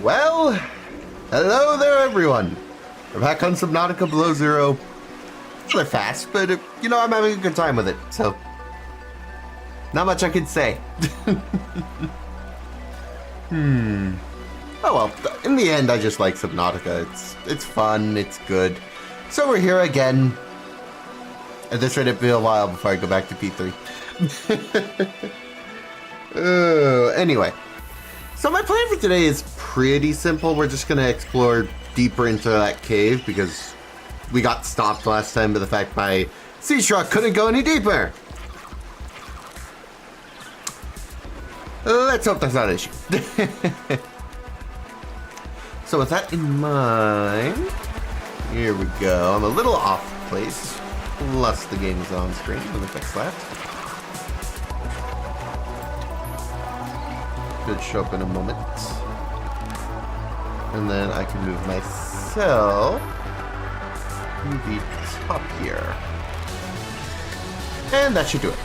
Well, hello there everyone. We're back on Subnautica Below Zero. Rather fast, but you know, I'm having a good time with it, so not much I can say. Oh well, in the end I just like Subnautica. It's fun, it's good. So we're here again. At this rate it'll be a while before I go back to P3. Anyway. So my plan for today is pretty simple. We're just gonna explore deeper into that cave because we got stopped last time by the fact my sea truck couldn't go any deeper. Let's hope that's not an issue. So with that in mind, here we go. I'm a little off place, plus the game is on screen. Let me fix that. Could show up in a moment. And then I can move myself to the top here. And that should do it.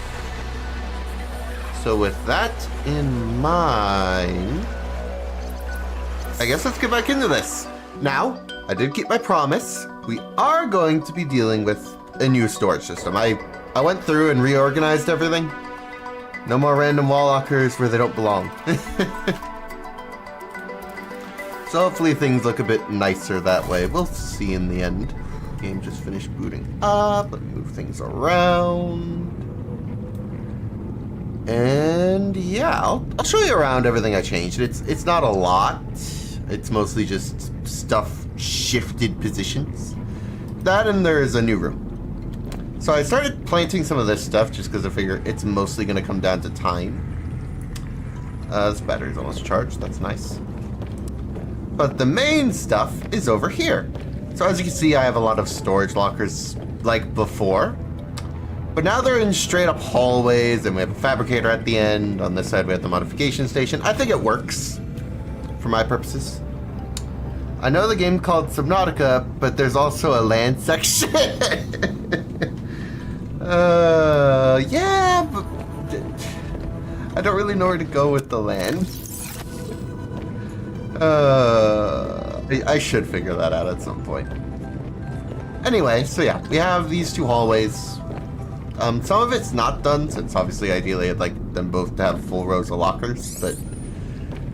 So with that in mind, I guess let's get back into this. Now, I did keep my promise. We are going to be dealing with a new storage system. I went through and reorganized everything. No more random wall lockers where they don't belong. So hopefully things look a bit nicer that way. We'll see in the end. Game just finished booting up. Let me move things around. And yeah, I'll show you around everything I changed. It's not a lot. It's mostly just stuff shifted positions. That and there is a new room. So I started planting some of this stuff just because I figure it's mostly going to come down to time. This battery's almost charged. That's nice. But the main stuff is over here. So as you can see, I have a lot of storage lockers like before. But now they're in straight up hallways and we have a fabricator at the end. On this side we have the modification station. I think it works for my purposes. I know the game called Subnautica, but there's also a land section. Yeah, but I don't really know where to go with the land. I should figure that out at some point. Anyway, so yeah, we have these two hallways. Some of it's not done, since obviously ideally I'd like them both to have full rows of lockers, but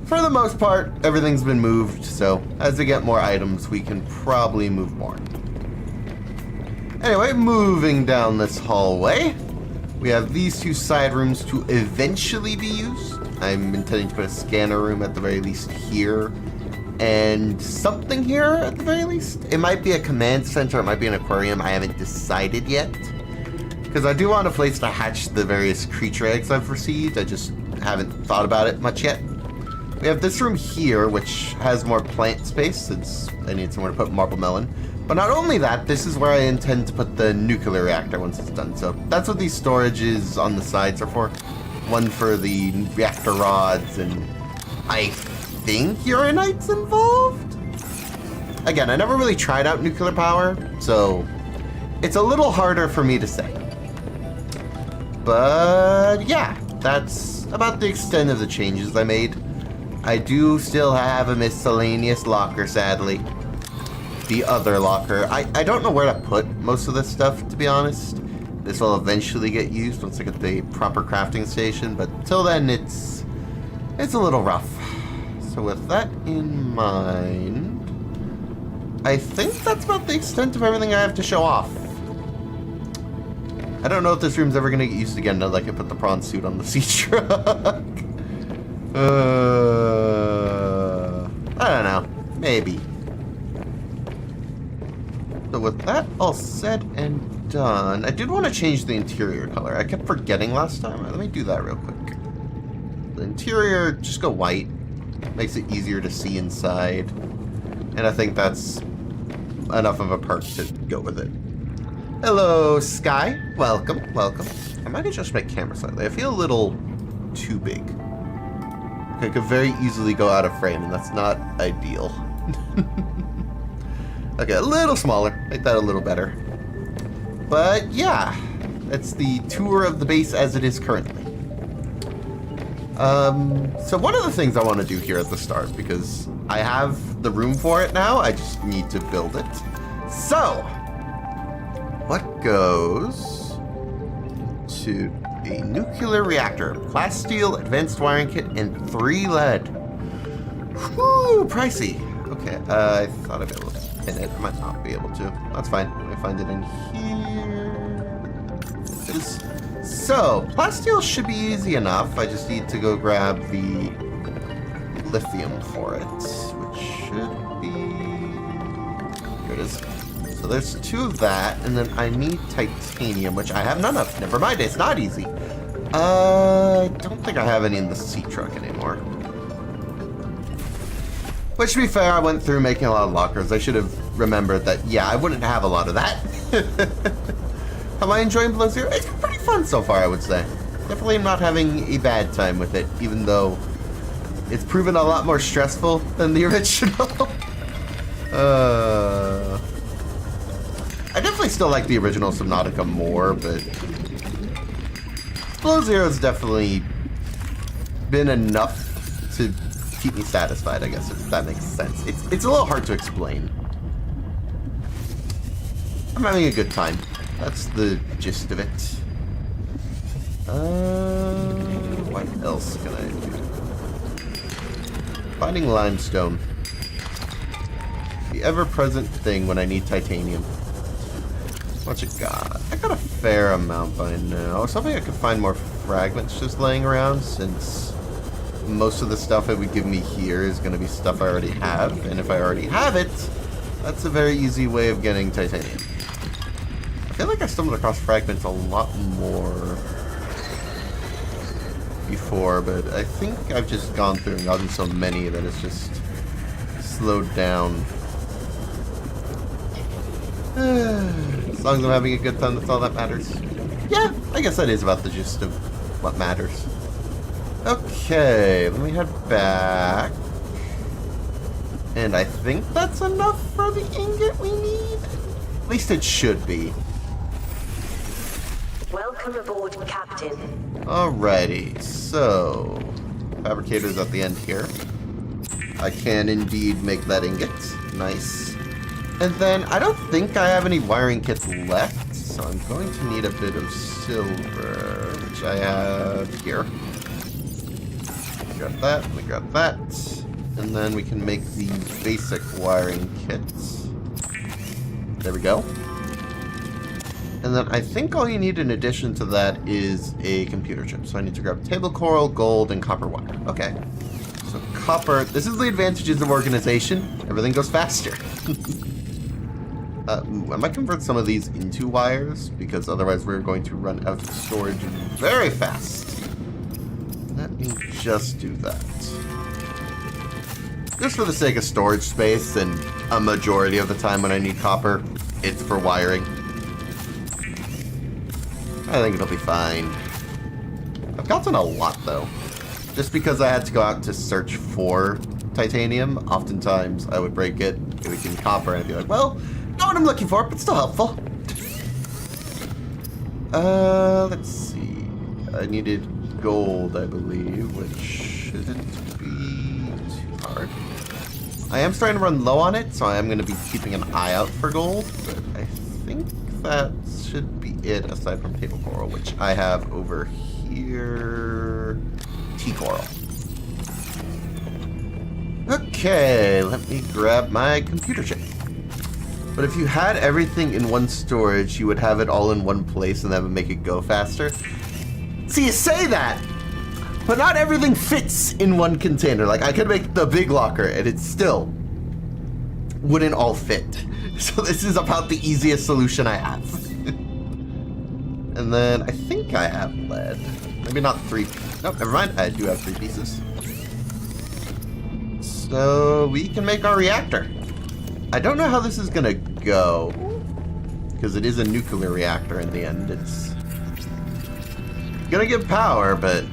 for the most part, everything's been moved, so as we get more items, we can probably move more. Anyway, moving down this hallway, we have these two side rooms to eventually be used. I'm intending to put a scanner room at the very least here, and something here at the very least. It might be a command center, it might be an aquarium, I haven't decided yet. Because I do want a place to hatch the various creature eggs I've received, I just haven't thought about it much yet. We have this room here, which has more plant space, since I need somewhere to put marble melon. But not only that, this is where I intend to put the nuclear reactor once it's done. So that's what these storages on the sides are for. One for the reactor rods, and I think uranite's involved? Again, I never really tried out nuclear power, so it's a little harder for me to say. But yeah, that's about the extent of the changes I made. I do still have a miscellaneous locker, sadly. The other locker. I don't know where to put most of this stuff, to be honest. This will eventually get used once I get the proper crafting station, but till then it's a little rough. So with that in mind, I think that's about the extent of everything I have to show off. I don't know if this room's ever gonna get used again now that I can put the prawn suit on the sea truck. I don't know. Maybe. So with that all said and done, I did want to change the interior color. I kept forgetting last time. Let me do that real quick. The interior, just go white. Makes it easier to see inside. And I think that's enough of a perk to go with it. Hello, Sky. Welcome, welcome. I might adjust my camera slightly. I feel a little too big. I could very easily go out of frame, and that's not ideal. Okay, a little smaller. Make that a little better. But yeah, that's the tour of the base as it is currently. So one of the things I want to do here at the start, because I have the room for it now, I just need to build it. So, what goes to a nuclear reactor? Class steel, advanced wiring kit, and 3 lead. Whew, pricey. Okay, I thought I'd be able to pin it. I might not be able to. That's fine. Let me find it in here. It is. So, plasteel should be easy enough. I just need to go grab the lithium for it, which should be... Here it is. So there's 2 of that, and then I need titanium, which I have none of. Never mind, it's not easy. I don't think I have any in the sea truck anymore. Which, to be fair, I went through making a lot of lockers. I should have remembered that, yeah, I wouldn't have a lot of that. Am I enjoying Below Zero? It's pretty fun so far, I would say. Definitely am not having a bad time with it, even though it's proven a lot more stressful than the original. I definitely still like the original Subnautica more, but Below Zero has definitely been enough to keep me satisfied, I guess, if that makes sense. It's a little hard to explain. I'm having a good time. That's the gist of it. What else can I do? Finding limestone. The ever-present thing when I need titanium. What you got? I got a fair amount by now. I was hoping I could find more fragments just laying around, since most of the stuff it would give me here is going to be stuff I already have. And if I already have it, that's a very easy way of getting titanium. I feel like I stumbled across fragments a lot more before, but I think I've just gone through and gotten so many that it's just slowed down. As long as I'm having a good time, that's all that matters. Yeah, I guess that is about the gist of what matters. Okay, let me head back. And I think that's enough for the ingot we need. At least it should be. Welcome aboard, Captain. Alrighty, so fabricator's at the end here. I can indeed make that ingot. Nice. And then I don't think I have any wiring kits left, so I'm going to need a bit of silver, which I have here. Grab that, let me grab that. And then we can make the basic wiring kits. There we go. And then I think all you need in addition to that is a computer chip. So I need to grab table coral, gold, and copper wire. Okay. So copper, this is the advantages of organization. Everything goes faster. I might convert some of these into wires, because otherwise we're going to run out of storage very fast. Let me just do that. Just for the sake of storage space, and a majority of the time when I need copper, it's for wiring. I think it'll be fine. I've gotten a lot, though. Just because I had to go out to search for titanium, oftentimes I would break it, it would give me copper, and I'd be like, well, not what I'm looking for, but still helpful. Let's see. I needed gold, I believe, which shouldn't be too hard. I am starting to run low on it, so I am going to be keeping an eye out for gold, but I think that should be it, aside from table coral, which I have over here. Tea coral. Okay, let me grab my computer chip. But if you had everything in one storage, you would have it all in one place and that would make it go faster. See, you say that, but not everything fits in one container. Like, I could make the big locker and it still wouldn't all fit. So this is about the easiest solution I have. And then I think I have lead. Maybe not 3. Nope, never mind. I do have 3 pieces. So we can make our reactor. I don't know how this is gonna go, because it is a nuclear reactor in the end. It's gonna give power, but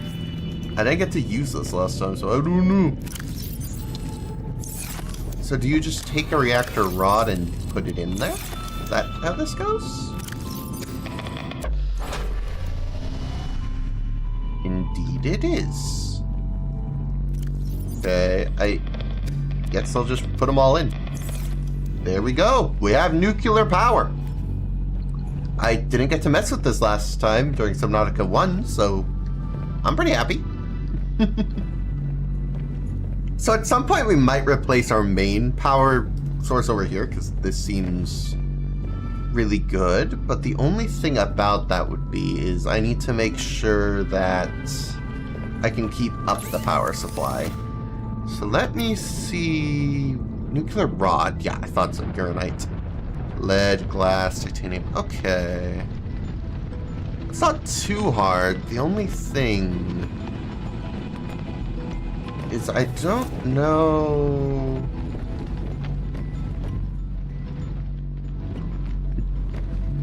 I didn't get to use this last time, so I don't know. So do you just take a reactor rod and put it in there? Is that how this goes? Indeed it is. Okay, I guess I'll just put them all in. There we go. We have nuclear power. I didn't get to mess with this last time during Subnautica 1, so I'm pretty happy. So at some point we might replace our main power source over here, because this seems really good. But the only thing about that would be is I need to make sure that I can keep up the power supply. So let me see. Nuclear rod. Yeah, I thought so. Uranite. Lead, glass, titanium. Okay. It's not too hard. The only thing is I don't know.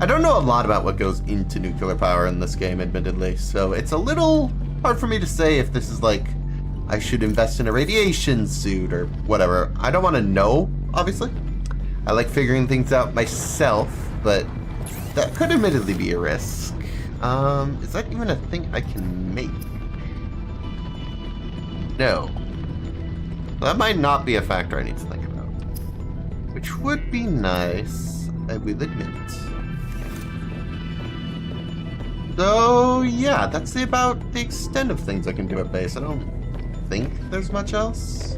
I don't know a lot about what goes into nuclear power in this game, admittedly, so it's a little hard for me to say if this is like I should invest in a radiation suit or whatever. I don't want to know, obviously. I like figuring things out myself, but that could admittedly be a risk. Is that even a thing I can make? No. That might not be a factor I need to think about. Which would be nice, I will admit. So, yeah, that's about the extent of things I can do at base. I don't think there's much else.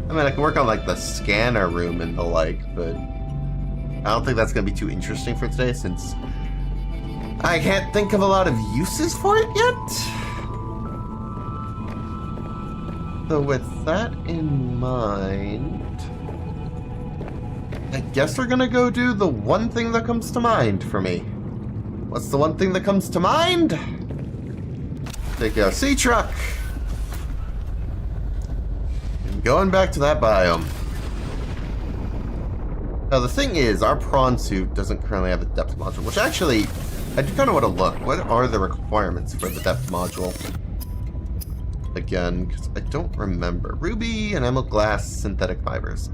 I mean, I can work on, like, the scanner room and the like, but I don't think that's going to be too interesting for today since I can't think of a lot of uses for it yet. So with that in mind, I guess we're gonna go do the one thing that comes to mind for me. What's the one thing that comes to mind? Take our sea truck. And going back to that biome. Now the thing is, our prawn suit doesn't currently have a depth module, which actually, I do kind of want to look. What are the requirements for the depth module? Again, because I don't remember. Ruby and emerald glass synthetic fibers.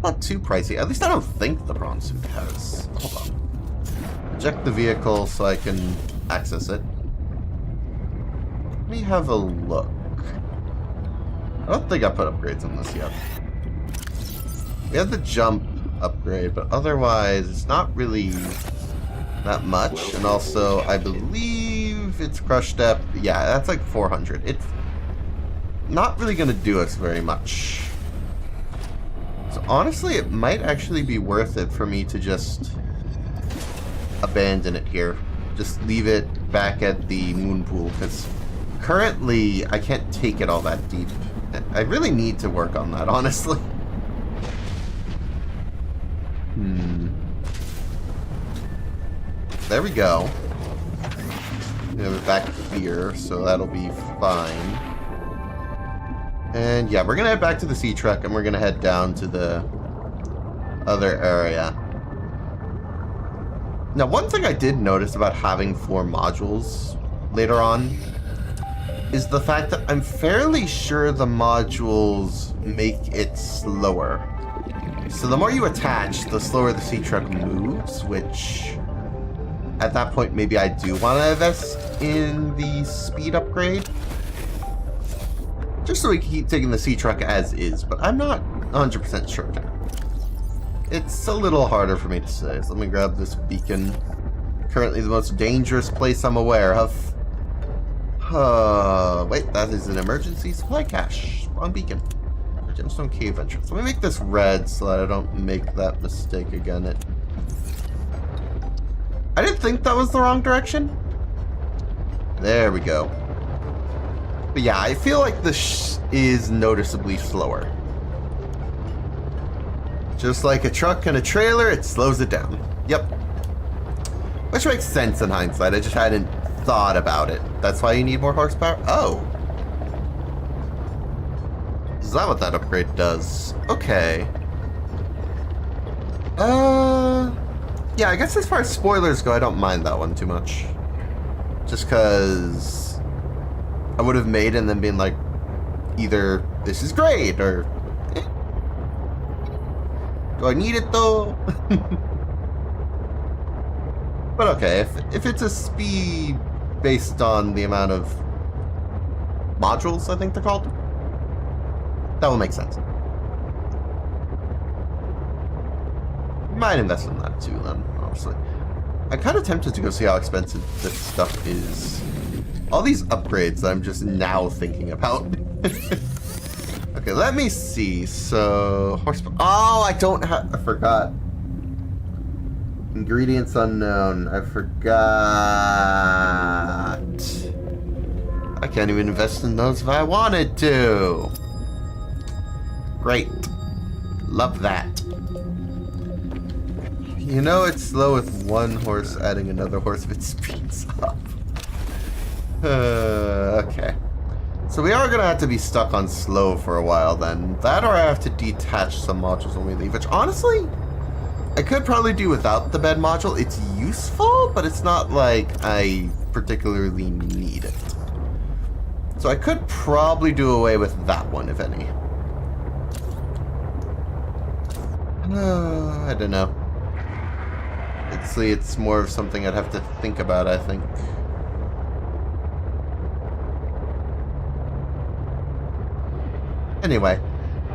Not too pricey. At least I don't think the prawn suit has. Hold on. Eject the vehicle so I can access it. Let me have a look. I don't think I put upgrades on this yet. We have the jump upgrade, but otherwise it's not really that much. And also, I believe it's crush depth. Yeah, that's like 400. It's not really going to do us very much. So honestly, it might actually be worth it for me to just abandon it here. Just leave it back at the moon pool, because currently I can't take it all that deep. I really need to work on that, honestly. There we go. We have it back here, so that'll be fine. And yeah, we're gonna head back to the sea truck and we're gonna head down to the other area. Now, one thing I did notice about having 4 modules later on is the fact that I'm fairly sure the modules make it slower. So the more you attach, the slower the sea truck moves, which at that point maybe I do want to invest in the speed upgrade. Just so we can keep taking the sea truck as is, but I'm not 100% sure. It's a little harder for me to say, so let me grab this beacon. Currently the most dangerous place I'm aware of. Wait, that is an emergency supply cache. Wrong beacon. Gemstone cave entrance. Let me make this red so that I don't make that mistake again. I didn't think that was the wrong direction. There we go. But yeah, I feel like this is noticeably slower. Just like a truck and a trailer, it slows it down. Yep. Which makes sense in hindsight. I just hadn't thought about it. That's why you need more horsepower? Oh. Is that what that upgrade does? Okay. Yeah, I guess as far as spoilers go, I don't mind that one too much. Just because I would have made and then been like, either this is great or eh. Do I need it though? But okay, if it's a speed based on the amount of modules, I think they're called. That will make sense. Might invest in that too, then, honestly. I'm kind of tempted to go see how expensive this stuff is. All these upgrades that I'm just now thinking about. Okay, let me see. So, horsepower. Oh, I don't have. I forgot. Ingredients unknown. I forgot. I can't even invest in those if I wanted to. Great. Love that. You know it's slow with one horse adding another horse if it speeds up. Okay. So we are going to have to be stuck on slow for a while then. That or I have to detach some modules when we leave, which honestly, I could probably do without the bed module. It's useful, but it's not like I particularly need it. So I could probably do away with that one, if any. I don't know. It's more of something I'd have to think about, I think. Anyway,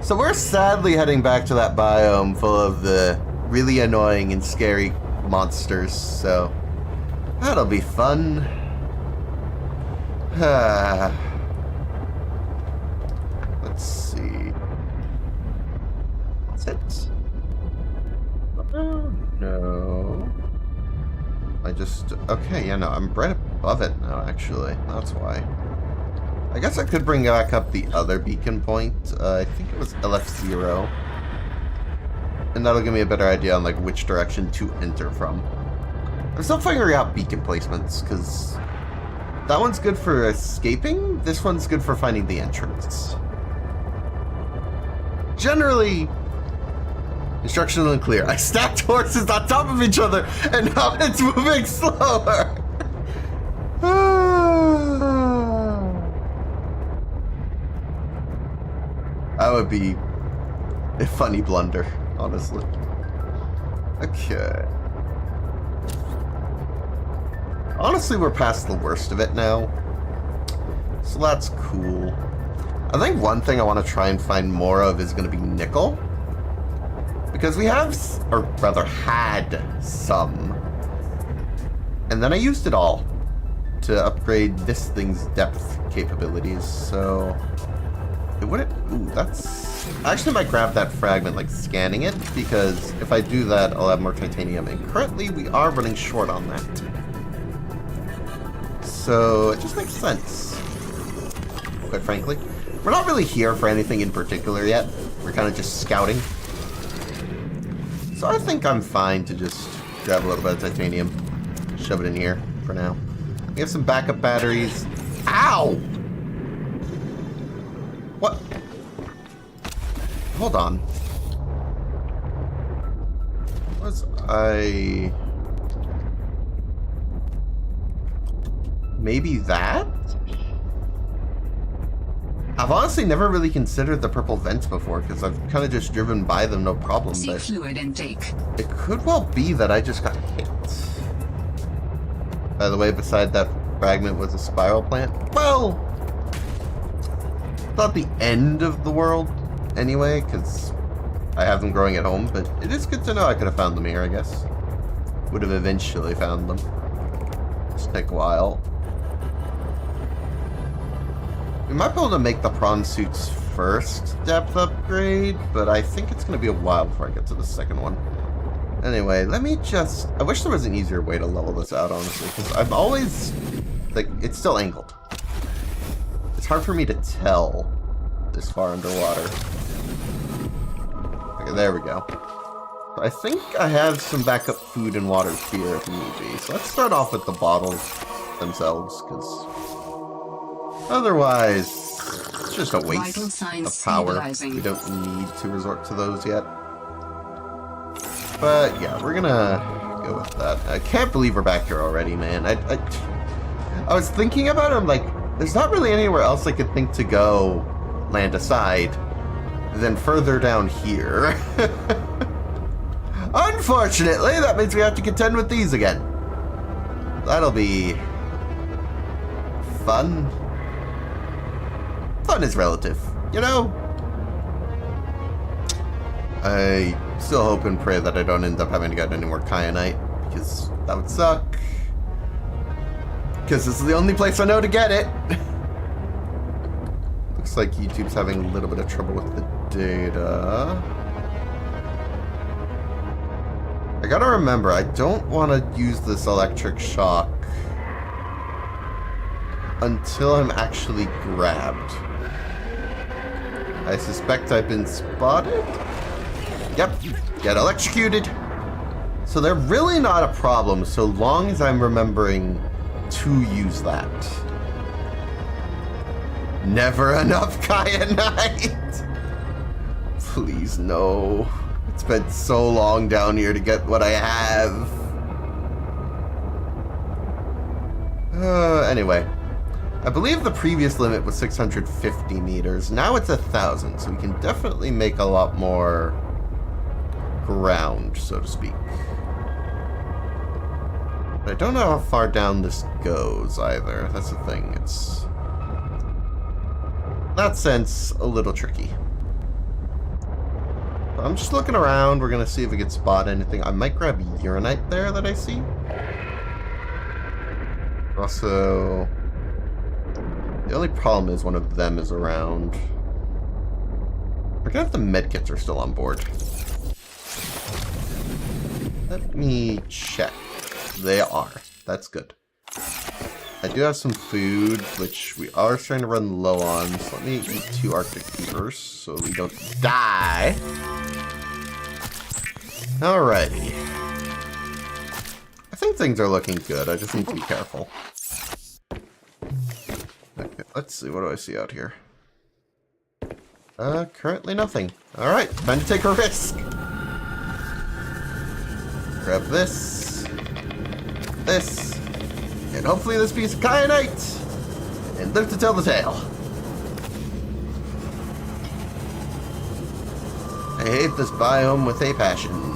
so we're sadly heading back to that biome full of the really annoying and scary monsters, so that'll be fun. Let's see. That's it. Oh, no. Okay, yeah, no, I'm right above it now, actually. That's why. I guess I could bring back up the other beacon point. I think it was LF0. And that'll give me a better idea on, like, which direction to enter from. I'm still figuring out beacon placements, because that one's good for escaping, this one's good for finding the entrance. Generally, instructional and clear. I stacked horses on top of each other, and now it's moving slower. That would be a funny blunder, honestly. Okay. Honestly, we're past the worst of it now. So that's cool. I think one thing I want to try and find more of is going to be nickel. Because we have, or rather had some. And then I used it all to upgrade this thing's depth capabilities, so it wouldn't. Ooh, that's. I actually might grab that fragment, like scanning it, because if I do that, I'll have more titanium. And currently, we are running short on that. So it just makes sense, quite frankly. We're not really here for anything in particular yet. We're kind of just scouting. So I think I'm fine to just grab a little bit of titanium, shove it in here for now. We have some backup batteries. Ow! What? Hold on. Was I... Maybe that? I've honestly never really considered the purple vents before, because I've kind of just driven by them, no problem. See fluid intake. It could well be that I just got hit. By the way, beside that fragment was a spiral plant. Well, not the end of the world, anyway, because I have them growing at home, but it is good to know I could have found them here, I guess. Would have eventually found them. Just take a while. We might be able to make the prawn suits first depth upgrade, but I think it's going to be a while before I get to the second one. Anyway, let me just... I wish there was an easier way to level this out, honestly, because I'm always... like, it's still angled. It's hard for me to tell this far underwater. Okay, there we go. So I think I have some backup food and water here if need be. So let's start off with the bottles themselves, because... otherwise, it's just a waste of power. We don't need to resort to those yet. But yeah, we're gonna go with that. I can't believe we're back here already, man. I was thinking about it, I'm like, there's not really anywhere else I could think to go land aside than further down here. Unfortunately, that means we have to contend with these again. That'll be fun. fun is relative, you know? I still hope and pray that I don't end up having to get any more kyanite, because that would suck. Because this is the only place I know to get it. Looks like YouTube's having a little bit of trouble with the data. I gotta remember, I don't want to use this electric shock until I'm actually grabbed. I suspect I've been spotted. Yep, get electrocuted. So they're really not a problem so long as I'm remembering to use that. Never enough kyanite. Please no. It's been so long down here to get what I have. Anyway. I believe the previous limit was 650 meters. Now it's 1,000, so we can definitely make a lot more ground, so to speak. But I don't know how far down this goes either. That's the thing. It's, in that sense, a little tricky. But I'm just looking around. We're going to see if we can spot anything. I might grab uranite there that I see. Also, the only problem is one of them is around. I forget if the medkits are still on board. Let me check. They are. That's good. I do have some food, which we are starting to run low on. So let me eat 2 Arctic Keepers so we don't die. Alrighty. I think things are looking good. I just need to be careful. Okay, let's see. What do I see out here? Currently nothing. Alright, time to take a risk. Grab this. This. And hopefully this piece of kyanite. And live to tell the tale. I hate this biome with a passion.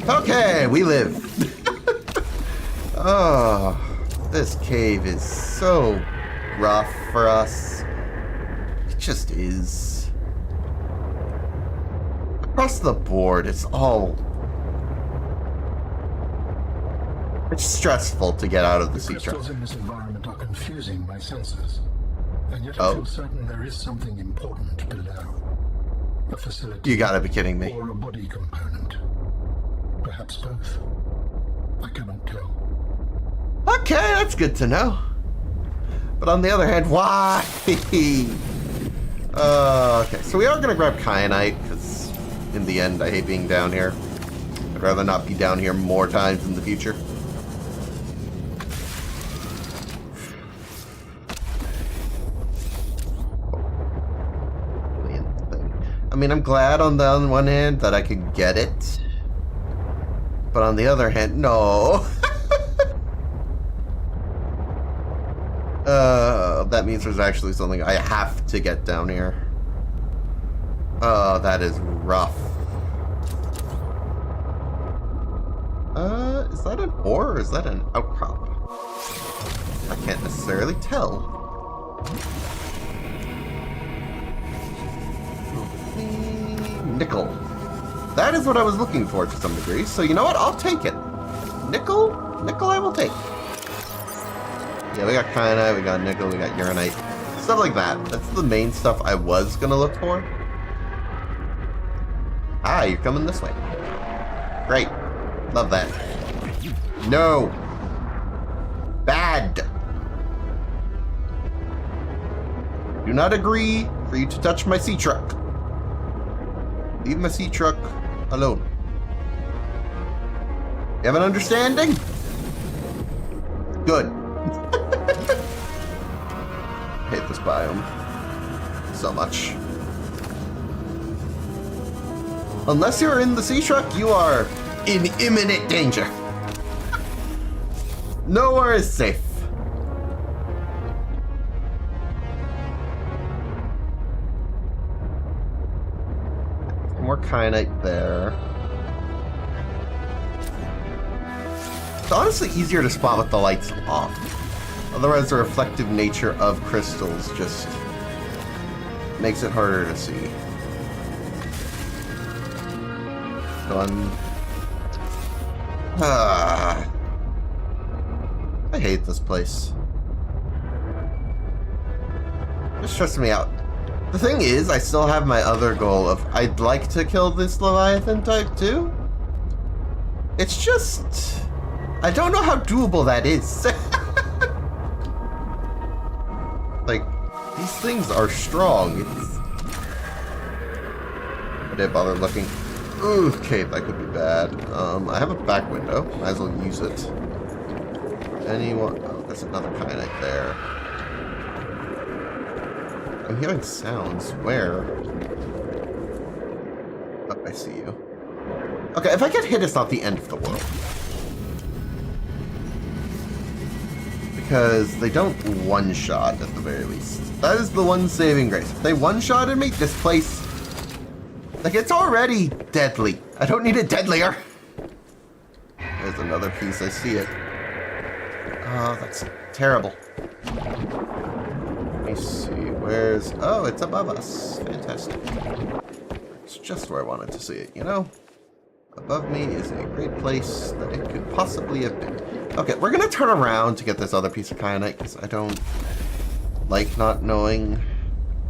Okay, we live. Oh, this cave is so rough for us. It just is. Across the board, it's stressful to get out of the sea truck. Crystals in this environment are confusing my senses. And yet I feel certain there is something important below. A facility. You gotta be kidding me. Or a body component. Perhaps both. I cannot tell. Okay, that's good to know. But on the other hand, why? Okay, so we are gonna grab kyanite, because in the end, I hate being down here. I'd rather not be down here more times in the future. I mean, I'm glad on the one hand that I could get it. But on the other hand, no. That means there's actually something I have to get down here. Oh, that is rough. Is that an ore or is that an outcrop? I can't necessarily tell. Nickel. That is what I was looking for to some degree, so you know what? I'll take it. Nickel? Nickel I will take. Yeah, we got kyanite, we got nickel, we got uranite. Stuff like that. That's the main stuff I was gonna look for. Ah, you're coming this way. Great. Love that. No. Bad. Do not agree for you to touch my sea truck. Leave my sea truck alone. You have an understanding? Good. Hate this biome so much. Unless you're in the sea truck, you are in imminent danger. Nowhere is safe. More kyanite there. It's honestly easier to spot with the lights off. Otherwise, the reflective nature of crystals just makes it harder to see. So I hate this place. It's stressing me out. The thing is, I still have my other goal of I'd like to kill this Leviathan type too. It's just I don't know how doable that is. Like, these things are strong. I didn't bother looking. Okay, that could be bad. I have a back window. Might as well use it. Anyone? Oh, there's another kyanite there. I'm hearing sounds. Where? Oh, I see you. Okay, if I get hit, it's not the end of the world. Because they don't one-shot, at the very least. That is the one saving grace. If they one-shotted me, this place... Like, it's already deadly. I don't need it deadlier. There's another piece. I see it. Oh, that's terrible. Let me see. Where's... Oh, it's above us. Fantastic. It's just where I wanted to see it, you know? Above me is a great place that it could possibly have been. Okay, we're going to turn around to get this other piece of kyanite, because I don't like not knowing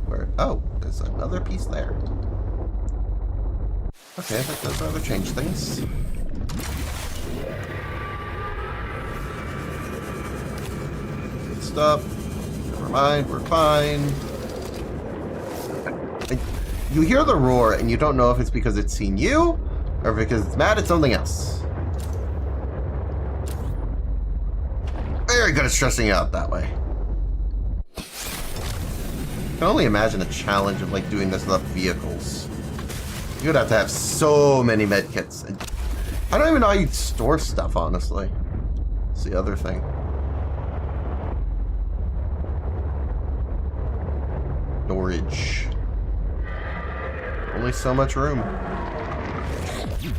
where... Oh, there's another piece there. Okay, I think those rather change things. Good stuff. Never mind, we're fine. You hear the roar, and you don't know if it's because it's seen you, or because it's mad at something else. Very good at stressing you out that way. I can only imagine the challenge of, like, doing this without vehicles. You'd have to have so many medkits. I don't even know how you'd store stuff, honestly. That's the other thing. Storage. Only so much room. You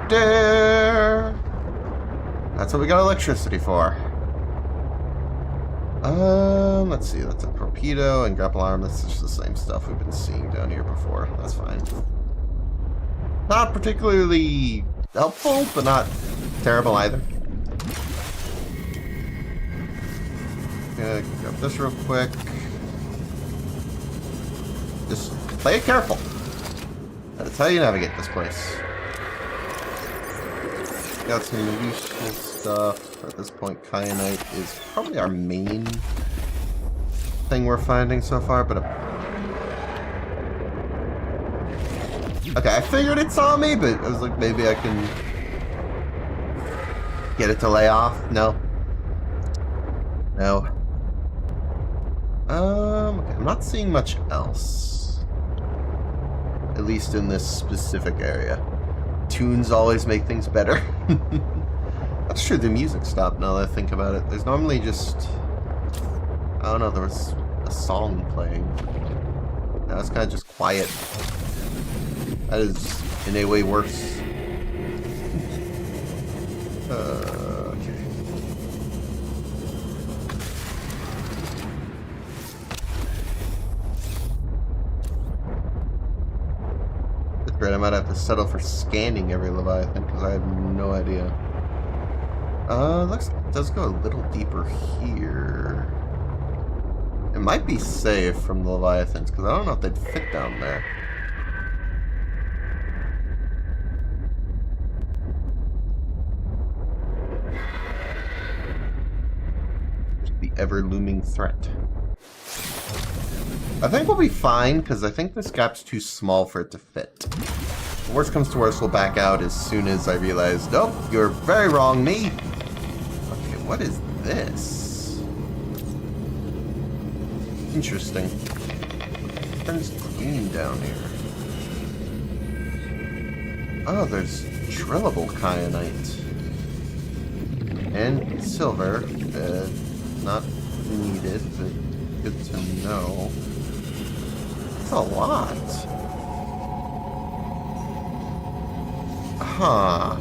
dare! That's what we got electricity for. Let's see. That's a torpedo and grapple arm. That's just the same stuff we've been seeing down here before. That's fine. Not particularly helpful, but not terrible either. Gonna grab this real quick. Just play it careful. That's how you navigate this place. Got some useful stuff. At this point, kyanite is probably our main thing we're finding so far, but... Okay, I figured it saw me, but I was like, maybe I can get it to lay off. No. No. Okay, I'm not seeing much else. At least in this specific area. Tunes always make things better. That's true, the music stopped now that I think about it. There's normally just... I don't know, there was a song playing. Now it's kind of just quiet. That is in a way worse. Okay. That's great, I might have to settle for scanning every Leviathan because I have no idea. Looks like it does go a little deeper here. It might be safe from the Leviathans, because I don't know if they'd fit down there. Just the ever-looming threat. I think we'll be fine, because I think this gap's too small for it to fit. The worst comes to worst, we'll back out as soon as I realize, nope, you're very wrong, me. What is this? Interesting. It turns green down here. Oh, there's drillable kyanite. And silver. Not needed, but good to know. That's a lot. Huh.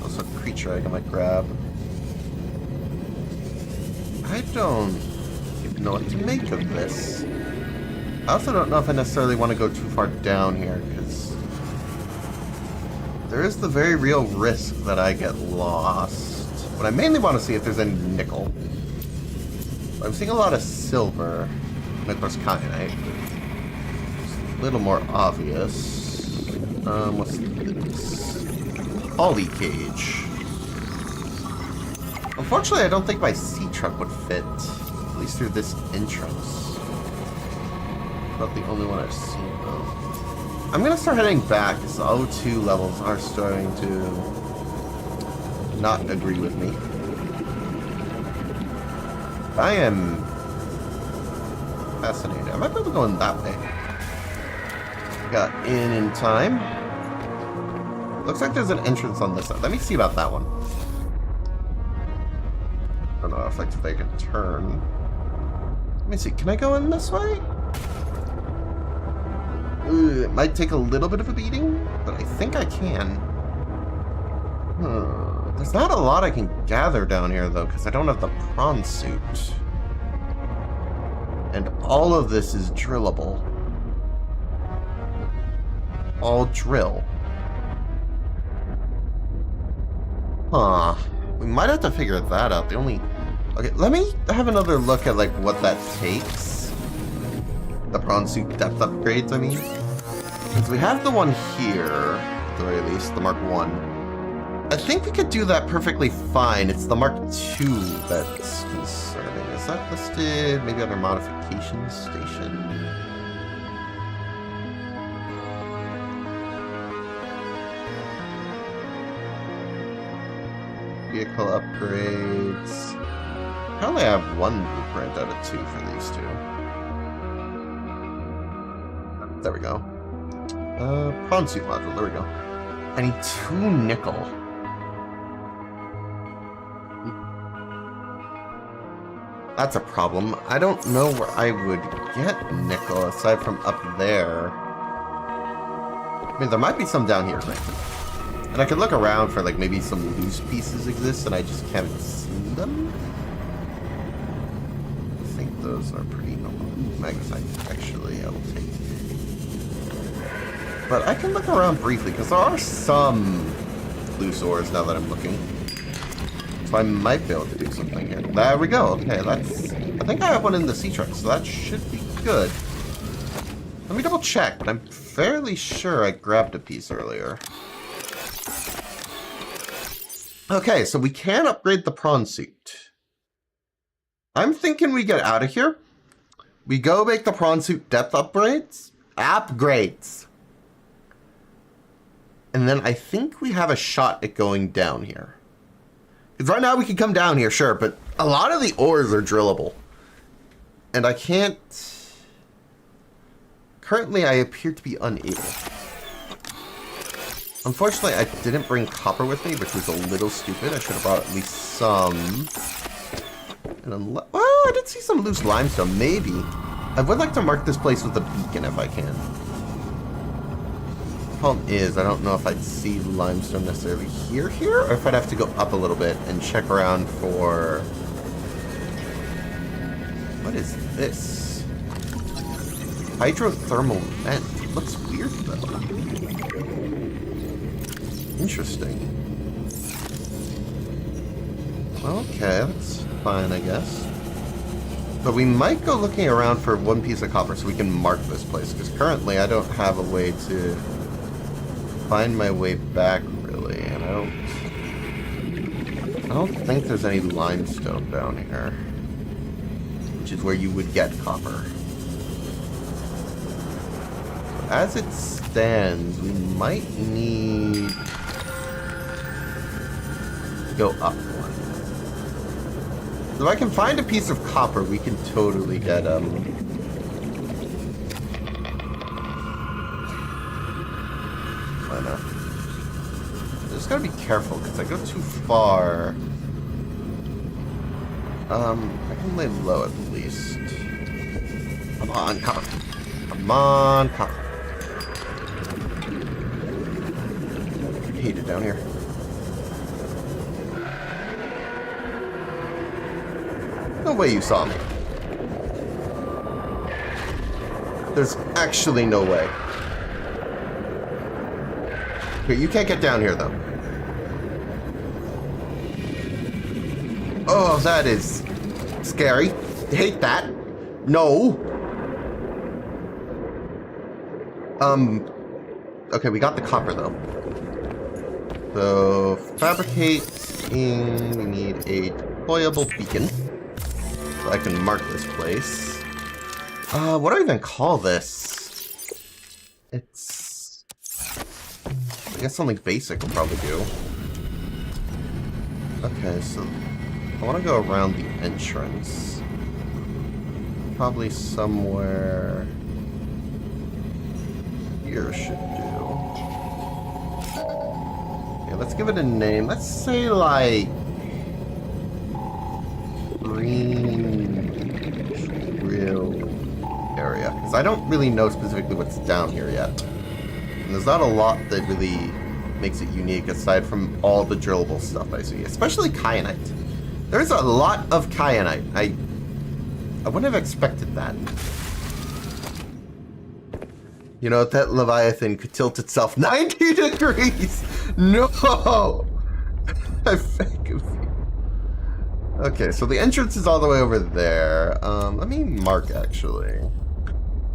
Also a creature I might grab. I don't even know what to make of this. I also don't know if I necessarily want to go too far down here, because there is the very real risk that I get lost. But I mainly want to see if there's any nickel. I'm seeing a lot of silver, and of course kyanite. It's a little more obvious. What's this? Ollie cage. Unfortunately, I don't think my sea truck would fit, at least through this entrance. Not the only one I've seen, though. I'm gonna start heading back, because the O2 levels are starting to not agree with me. I am fascinated. I might be able to go in that way. Got in time. Looks like there's an entrance on this side. Let me see about that one. I don't know if I can turn. Let me see. Can I go in this way? Ooh, it might take a little bit of a beating, but I think I can. There's not a lot I can gather down here, though, because I don't have the prawn suit. And all of this is drillable. All drill. Huh. We might have to figure that out. The only... Okay, let me have another look at, like, what that takes. The prawn suit depth upgrades, I mean. Because we have the one here, at the very least, the Mark 1. I think we could do that perfectly fine. It's the Mark II that's concerning. Is that listed maybe under modification station? Vehicle upgrades. Apparently I have one blueprint out of 2 for these two. There we go. Prawn suit module, there we go. I need 2 nickel. That's a problem. I don't know where I would get nickel aside from up there. I mean, there might be some down here, right? And I could look around for, like, maybe some loose pieces exist and I just can't see them. I think those are pretty normal. Magnesite, actually, I will take. But I can look around briefly, because there are some loose ores now that I'm looking. So I might be able to do something here. There we go. Okay, that's... I think I have one in the sea truck, so that should be good. Let me double check, but I'm fairly sure I grabbed a piece earlier. Okay, so we can upgrade the prawn suit. I'm thinking we get out of here. We go make the prawn suit depth upgrades. And then I think we have a shot at going down here. Because right now we can come down here, sure, but a lot of the ores are drillable. And I can't... Currently, I appear to be unable. Unfortunately, I didn't bring copper with me, which was a little stupid. I should have brought at least some. And well, I did see some loose limestone, maybe. I would like to mark this place with a beacon if I can. The problem is, I don't know if I'd see limestone necessarily here, or if I'd have to go up a little bit and check around for... What is this? Hydrothermal vent. It looks weird, though. Interesting. Okay, that's fine, I guess. But we might go looking around for one piece of copper so we can mark this place, because currently I don't have a way to find my way back, really, and I don't think there's any limestone down here, which is where you would get copper. As it stands, we might need to go up one. If I can find a piece of copper, we can totally get I know. Just gotta be careful because I go too far. I can lay low at least. Come on, copper. Come on, copper. I hate it down here. No way you saw me. There's actually no way. Here, you can't get down here, though. Oh, that is scary. Hate that. No. Okay, we got the copper, though. So, fabricating, we need a deployable beacon. So I can mark this place. What do I even call this? It's... I guess something basic will probably do. Okay, so I want to go around the entrance. Probably somewhere here should do. Okay, let's give it a name. Let's say like Green Drill area, because I don't really know specifically what's down here yet. And there's not a lot that really makes it unique aside from all the drillable stuff I see, especially kyanite. There's a lot of kyanite. I wouldn't have expected that. You know, that Leviathan could tilt itself 90 degrees! No! I beg of you. Okay, so the entrance is all the way over there. Let me mark, actually.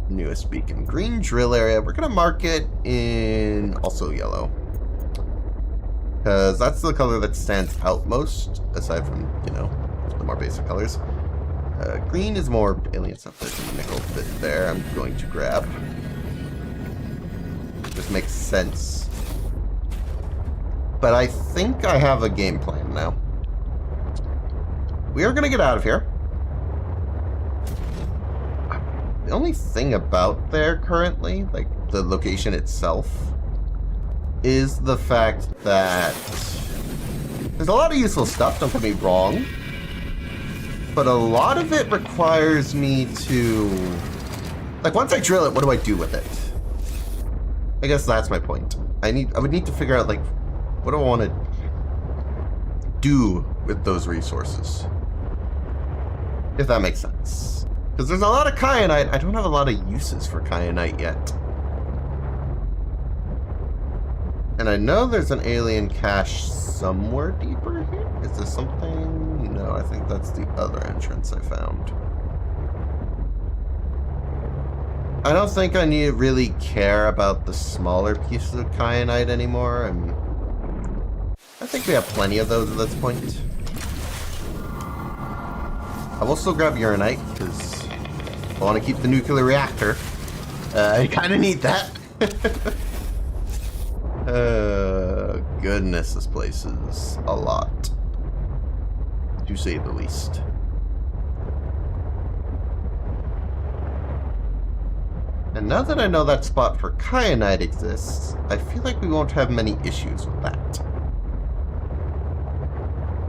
Newest beacon. Green drill area. We're going to mark it in also yellow. Because that's the color that stands out most, aside from, you know, the more basic colors. Green is more alien stuff. There's a nickel bit there I'm going to grab. Just makes sense. But I think I have a game plan now. We are going to get out of here. The only thing about there currently, like the location itself, is the fact that there's a lot of useful stuff, don't get me wrong, but a lot of it requires me to, like, once I drill it, what do I do with it? I guess that's my point. I would need to figure out, like, what do I want to do with those resources? If that makes sense. Because there's a lot of kyanite. I don't have a lot of uses for kyanite yet. And I know there's an alien cache somewhere deeper here. Is there something? No, I think that's the other entrance I found. I don't think I need to really care about the smaller pieces of kyanite anymore. I think we have plenty of those at this point. I will still grab uranite, because I want to keep the nuclear reactor. I kind of need that. Goodness, this place is a lot, to say the least. And now that I know that spot for kyanite exists, I feel like we won't have many issues with that.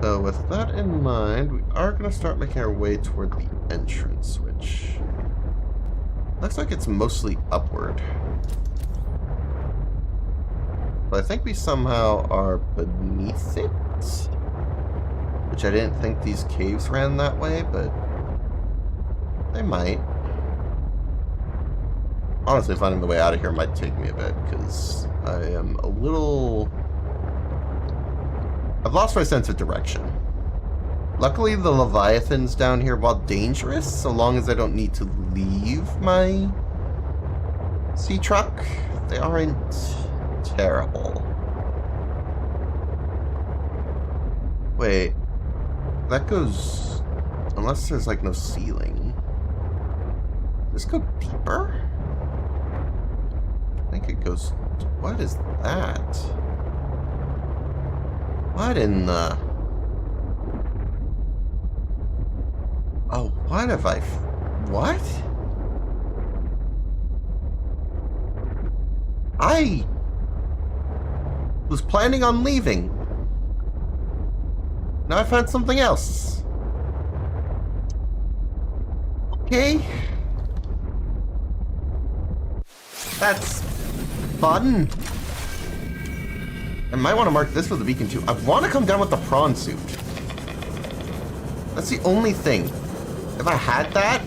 So with that in mind, we are going to start making our way toward the entrance, which looks like it's mostly upward. But I think we somehow are beneath it, which I didn't think these caves ran that way, but they might. Honestly, finding the way out of here might take me a bit, because I am a little... I've lost my sense of direction. Luckily, the Leviathans down here, while dangerous, so long as I don't need to leave my sea truck, they aren't terrible. Wait, that goes... Unless there's, like, no ceiling. Does this go deeper? I think it goes... What is that? What in the... Oh, what have I... What? I was planning on leaving. Now I found something else. Okay. That's fun. I might want to mark this with a beacon too. I want to come down with the prawn suit. That's the only thing. If I had that,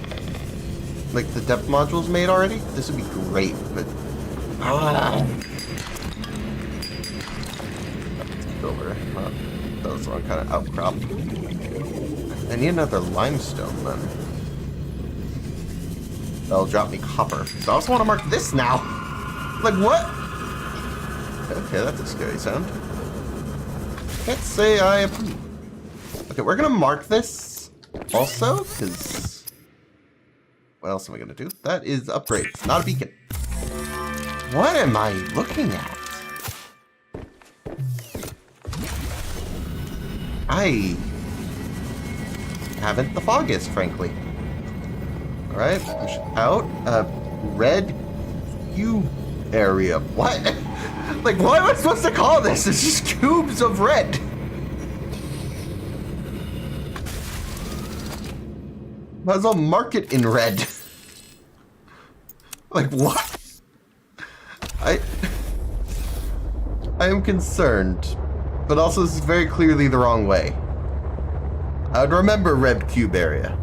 like the depth modules made already, this would be great, but... Over. That was the wrong kind of outcrop. I need another limestone, then. That'll drop me copper. So I also want to mark this now. Like, what? Okay, that's a scary sound. Can't say I approve. Okay, we're gonna mark this also, because... What else am I gonna do? That is upgrades, not a beacon. What am I looking at? I haven't the foggiest, frankly. Alright, push out. Red cube area. What? Like, what am I supposed to call this? It's just cubes of red. Might as well mark it in red. Like, what? I am concerned. But also, this is very clearly the wrong way. I would remember red cube area.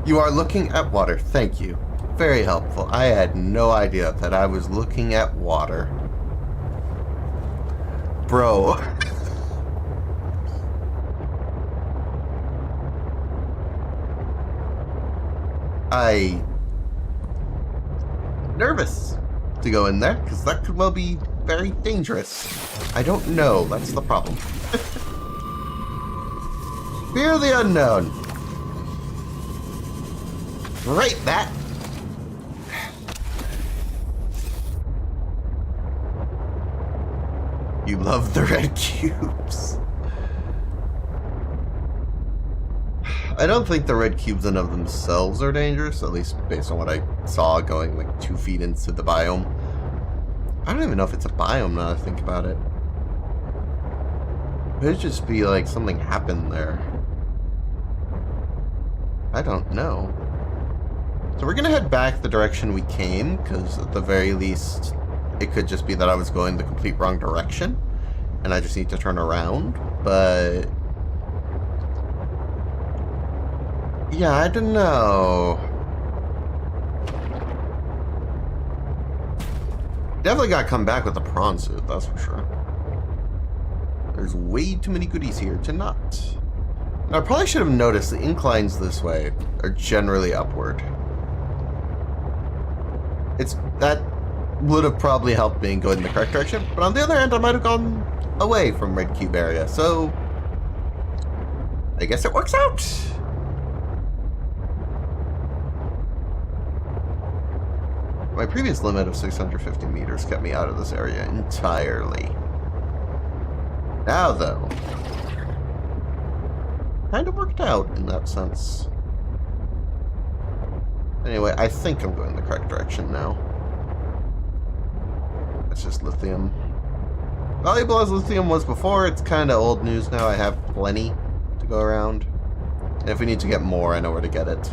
You are looking at water. Thank you. Very helpful. I had no idea that I was looking at water. Bro. I'm nervous to go in there, because that could well be very dangerous. I don't know. That's the problem. Fear the unknown. Right, that. You love the red cubes. I don't think the red cubes in of themselves are dangerous, at least based on what I saw going like 2 feet into the biome. I don't even know if it's a biome now that I think about it. It could just be like something happened there. I don't know. So we're gonna head back the direction we came, because at the very least, it could just be that I was going the complete wrong direction, and I just need to turn around, but... Yeah, I don't know. Definitely gotta come back with the prawn suit, that's for sure. There's way too many goodies here to not. Now, I probably should have noticed the inclines this way are generally upward. That would have probably helped me in going in the correct direction, but on the other hand, I might have gone away from red cube area, so I guess it works out. My previous limit of 650 meters kept me out of this area entirely. Now, though, kind of worked out in that sense. Anyway, I think I'm going the correct direction now. It's just lithium. Valuable as lithium was before, it's kind of old news now. I have plenty to go around. And if we need to get more, I know where to get it.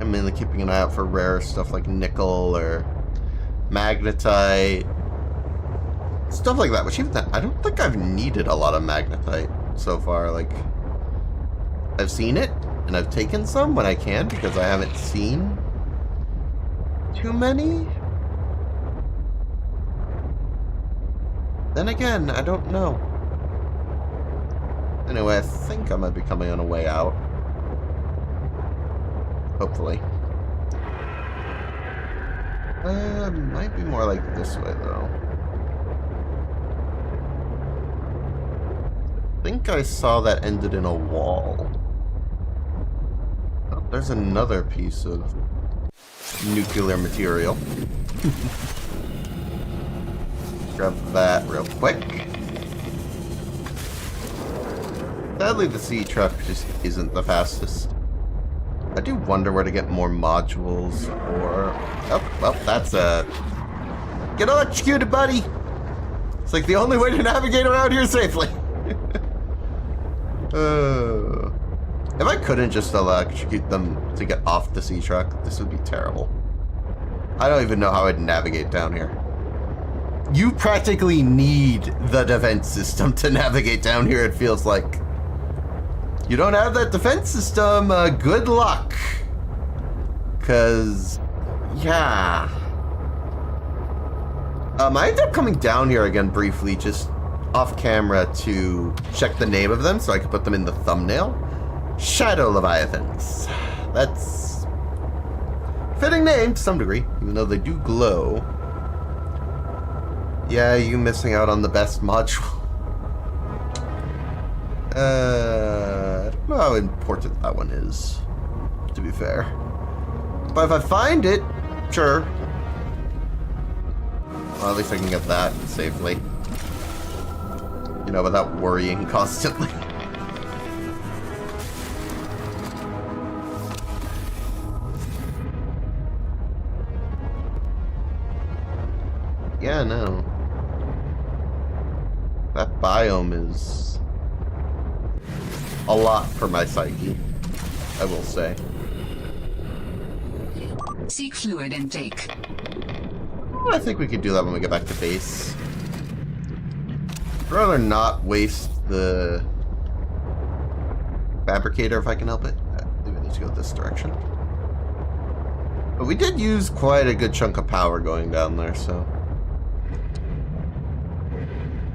I'm mainly keeping an eye out for rare stuff like nickel or magnetite. Stuff like that, which even that, I don't think I've needed a lot of magnetite so far. Like, I've seen it, and I've taken some when I can, because I haven't seen too many. Then again, I don't know. Anyway, I think I might be coming on a way out. Hopefully. Might be more like this way, though. I think I saw that ended in a wall. Oh, there's another piece of nuclear material. Grab that real quick. Sadly, the sea truck just isn't the fastest. I do wonder where to get more modules or... Oh, well, that's a... Get electrocuted, buddy! It's like the only way to navigate around here safely. If I couldn't just electrocute them to get off the sea truck, this would be terrible. I don't even know how I'd navigate down here. You practically need the defense system to navigate down here, it feels like. You don't have that defense system, good luck. Cause, yeah. I ended up coming down here again briefly, just off camera to check the name of them so I could put them in the thumbnail. Shadow Leviathans. That's fitting name to some degree, even though they do glow. Yeah, you missing out on the best module. I don't know how important that one is, to be fair. But if I find it, sure. Well, at least I can get that safely. You know, without worrying constantly. Yeah, no. That biome is a lot for my psyche, I will say. Seek fluid intake. I think we could do that when we get back to base. I'd rather not waste the fabricator if I can help it. I think we need to go this direction. But we did use quite a good chunk of power going down there, so...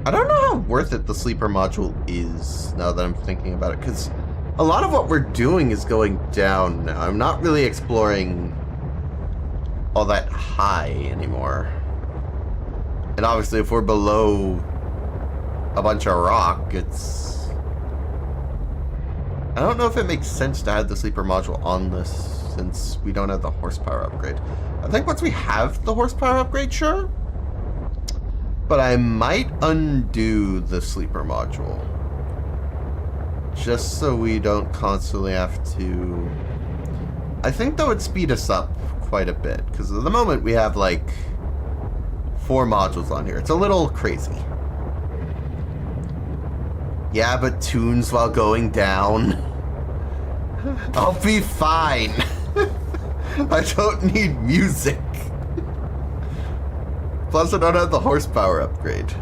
I don't know how worth it the sleeper module is, now that I'm thinking about it, because a lot of what we're doing is going down now. I'm not really exploring all that high anymore. And obviously if we're below a bunch of rock, it's... I don't know if it makes sense to add the sleeper module on this, since we don't have the horsepower upgrade. I think once we have the horsepower upgrade, sure. But I might undo the sleeper module. Just so we don't constantly have to... I think that would speed us up quite a bit. Because at the moment we have like 4 modules on here. It's a little crazy. Yeah, but tunes while going down. I'll be fine. I don't need music. Plus, I don't have the horsepower upgrade.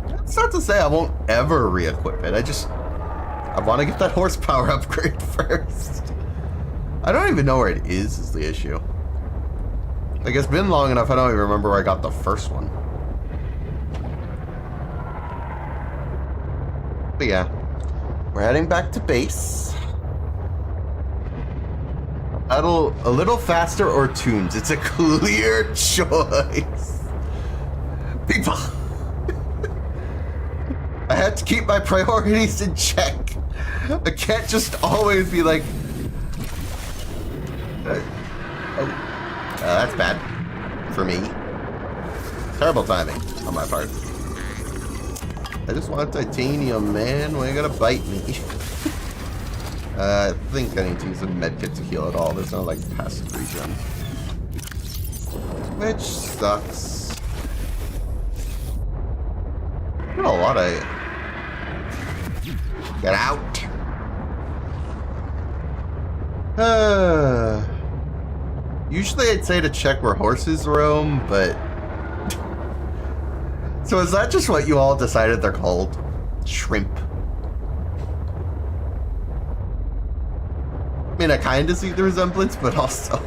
That's not to say I won't ever re-equip it. I want to get that horsepower upgrade first. I don't even know where it is the issue. Like, it's been long enough, I don't even remember where I got the first one. But yeah, we're heading back to base. A little faster or tunes. It's a clear choice. People. I had to keep my priorities in check. I can't just always be like... that's bad. For me. Terrible timing on my part. I just want titanium, man. Why you gotta bite me? I think I need to use a medkit to heal it all. There's no, like, passive regen. Which sucks. Got a lot of... Get out! Usually I'd say to check where horses roam, but... So is that just what you all decided they're called? Shrimp. I mean, I kind of see the resemblance, but also...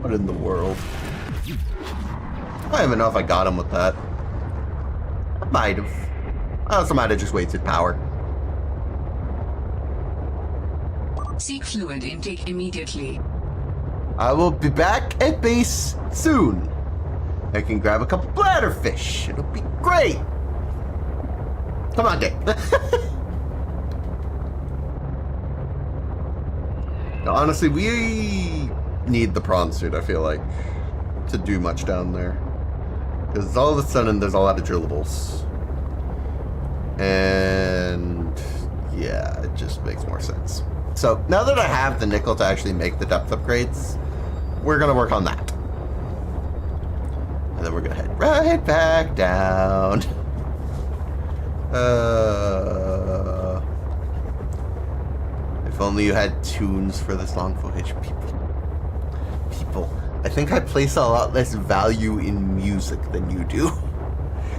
What in the world? I don't even know if I got him with that. I might have. I also might have just wasted power. Seek fluid intake immediately. I will be back at base soon. I can grab a couple bladderfish. It'll be great. Come on, Dick. Honestly, we need the prawn suit, I feel like, to do much down there. Because all of a sudden, there's a lot of drillables. And yeah, it just makes more sense. So now that I have the nickel to actually make the depth upgrades, we're going to work on that. And then we're going to head right back down. If only you had tunes for this long footage. People, I think I place a lot less value in music than you do.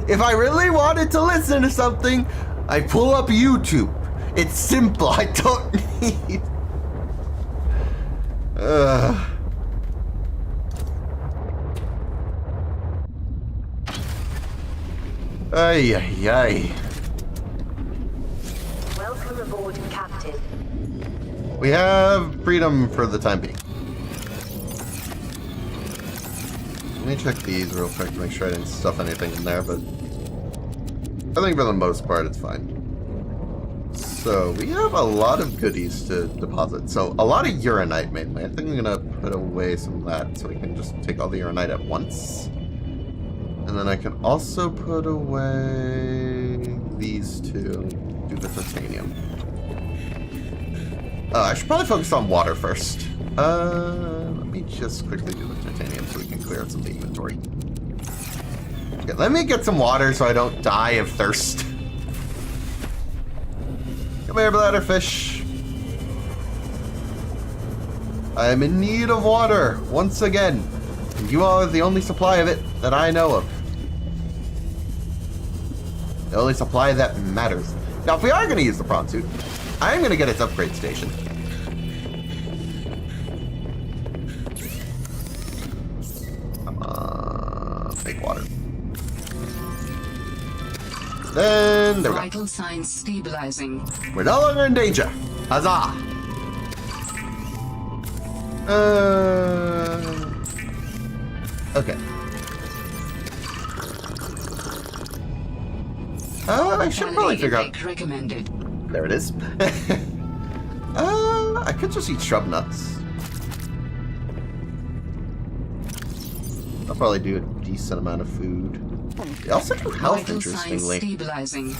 If I really wanted to listen to something, I pull up YouTube. It's simple. I don't need... Ay, ay, ay. Welcome aboard, Captain. We have freedom for the time being. Let me check these real quick to make sure I didn't stuff anything in there, but I think for the most part it's fine. So we have a lot of goodies to deposit. So a lot of uranite mainly. I think I'm gonna put away some of that so we can just take all the uranite at once. And then I can also put away these two. Do the titanium. I should probably focus on water first. Let me just quickly do the titanium so we can clear out some of the inventory. Okay, let me get some water so I don't die of thirst. Come here, bladderfish. I am in need of water once again, and you all are the only supply of it that I know of. The only supply that matters. Now, if we are going to use the prawn suit, I am going to get its upgrade station. Come on, make water. Then there we go. Vital signs stabilizing. We're no longer in danger. Huzzah! Okay. I should probably figure out. Recommended. There it is. I could just eat shrub nuts. I'll probably do a decent amount of food. They also do health, Vital signs interestingly. stabilizing.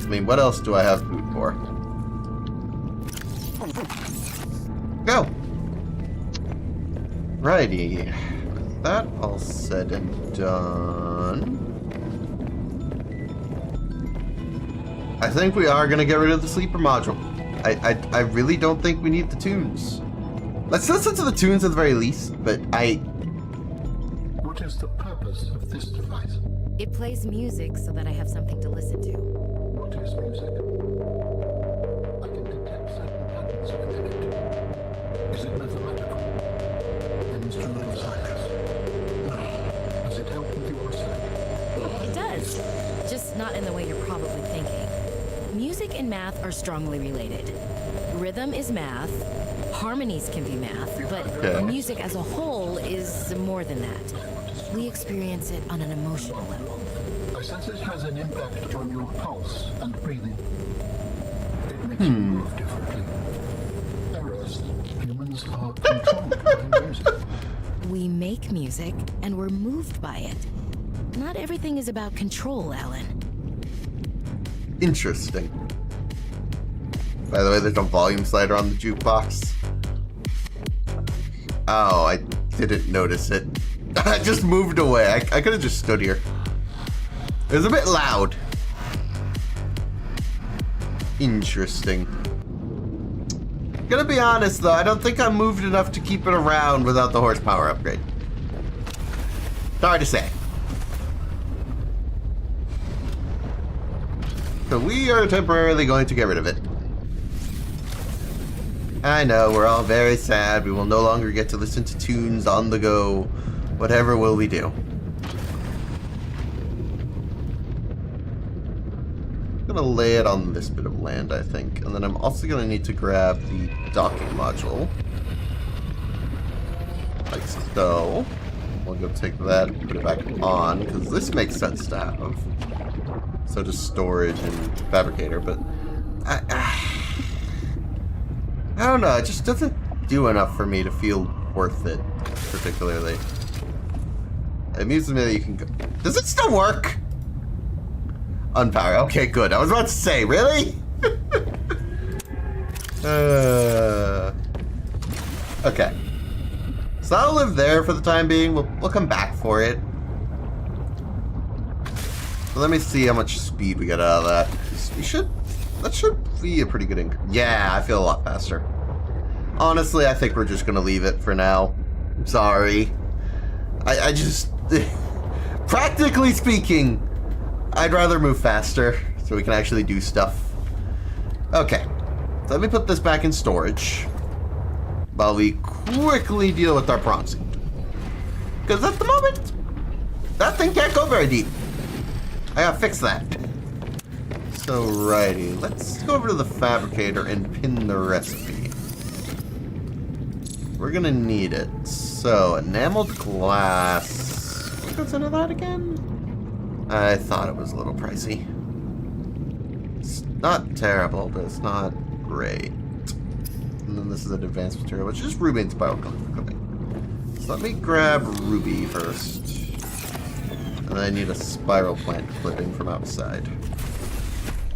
I mean, what else do I have food for? Go! Righty. That all said and done. I think we are going to get rid of the sleeper module. I really don't think we need the tunes. Let's listen to the tunes at the very least, but What is the purpose of this device? It plays music so that I have something to listen to. What is music? I can detect certain patterns within it. Is it mathematical? An instrument of science? No. Does it help with your research? It does, just not in the way you're probably thinking. Music and math are strongly related. Rhythm is math, harmonies can be math, but Okay. music as a whole is more than that. We experience it on an emotional level. I sense it has an impact on your pulse and breathing. It makes you move differently. The rest, humans are controlled by music. We make music, and we're moved by it. Not everything is about control, Alan. interesting. By the way, there's a volume slider on the jukebox. Oh, I didn't notice it. I just moved away. I could have just stood here. It was a bit loud. Interesting. Gonna be honest though, I don't think I moved enough to keep it around without the horsepower upgrade. It's hard to say. So we are temporarily going to get rid of it. I know, we're all very sad. We will no longer get to listen to tunes on the go. Whatever will we do? I'm gonna lay it on this bit of land, I think. And then I'm also gonna need to grab the docking module. Like so. We'll go take that and put it back on, because this makes sense to have. So does storage and fabricator, but I don't know, it just doesn't do enough for me to feel worth it, particularly. It amuses me that you can go. Does it still work? Unpower. Okay, good. I was about to say, really? Okay. So I'll live there for the time being. We'll come back for it. So let me see how much speed we get out of that. That should be a pretty good increase. Yeah, I feel a lot faster. Honestly, I think we're just gonna leave it for now. Sorry. I just... Practically speaking, I'd rather move faster so we can actually do stuff. Okay. So let me put this back in storage while we quickly deal with our prawn suit. Because at the moment, that thing can't go very deep. I gotta fix that. So, righty. Let's go over to the fabricator and pin the recipe. We're gonna need it. So, enameled glass. What goes into that again? I thought it was a little pricey. It's not terrible, but it's not great. And then this is an advanced material, which is ruby and spiral coating. So let me grab ruby first. And I need a spiral plant clipping from outside.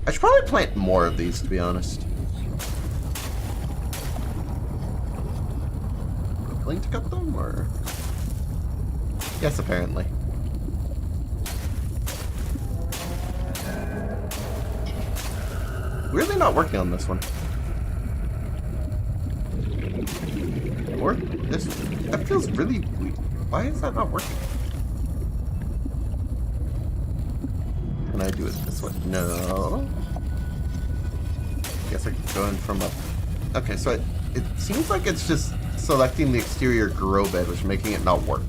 I should probably plant more of these, to be honest. Willing to cut them, or? Yes, apparently. Weirdly not working on this one. Or this, that feels really weird. Why is that not working? Can I do it this way? No. Guess I could go in from up. Okay, so it seems like it's just selecting the exterior grow bed, which is making it not work.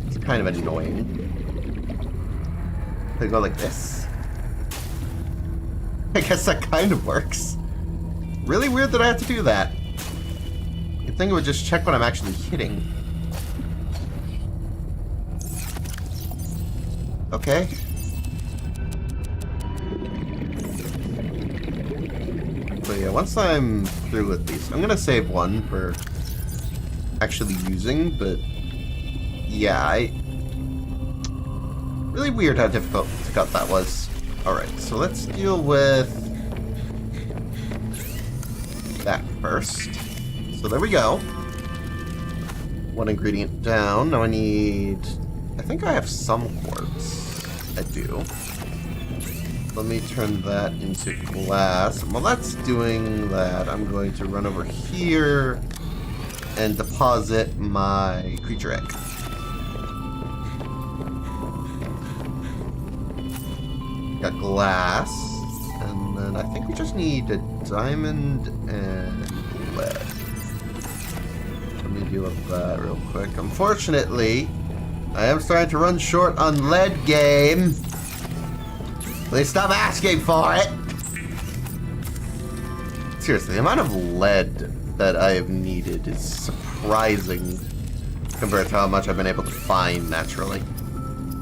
It's kind of annoying. They go like this. I guess that kind of works. Really weird that I have to do that. You'd think it would just check what I'm actually hitting. Okay. But yeah, once I'm through with these, I'm gonna save one for actually using, but yeah, really weird how difficult to cut that was. Alright, so let's deal with that first. So there we go. One ingredient down. Now I need... I think I have some quartz. I do. Let me turn that into glass. While that's doing that, I'm going to run over here and deposit my creature egg. Got glass, and then I think we just need a diamond and lead. Let me deal with that real quick. Unfortunately, I am starting to run short on lead, game. Please stop asking for it. Seriously, the amount of lead that I have needed is surprising compared to how much I've been able to find naturally.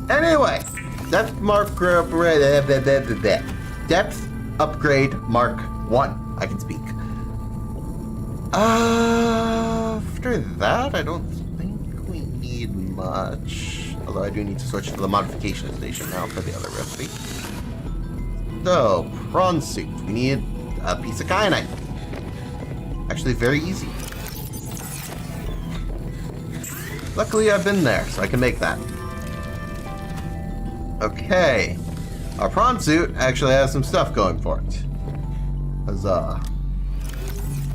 Anyway. Depth upgrade mark 1. I can speak. After that, I don't think we need much. Although I do need to switch to the modification station now for the other recipe. So, prawn suit. We need a piece of kyanite. Actually, very easy. Luckily, I've been there, so I can make that. Okay, our prawn suit actually has some stuff going for it. Huzzah.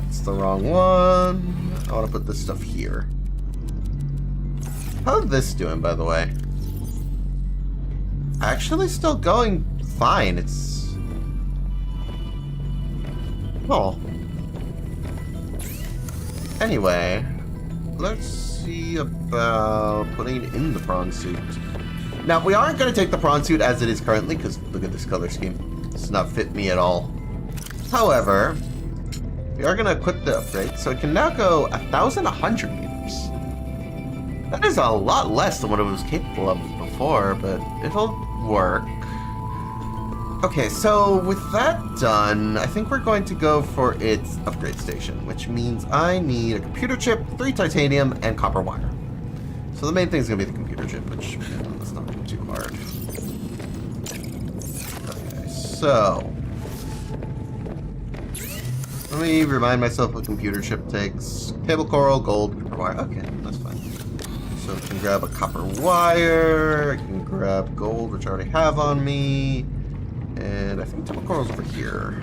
That's the wrong one. I want to put this stuff here. How's this doing, by the way? Actually still going fine. It's... Oh. Anyway, let's see about putting it in the prawn suit. Now, we aren't going to take the prawn suit as it is currently, because look at this color scheme. It does not fit me at all. However, we are going to equip the upgrade, so it can now go 1,100 meters. That is a lot less than what it was capable of before, but it'll work. Okay, so with that done, I think we're going to go for its upgrade station, which means I need a computer chip, 3 titanium, and copper wire. So the main thing is going to be the computer chip, which let's not be too hard. Okay, so let me remind myself what computer chip takes. Cable coral, gold, copper wire. Okay, that's fine. So I can grab a copper wire. I can grab gold, which I already have on me, and I think cable coral's over here.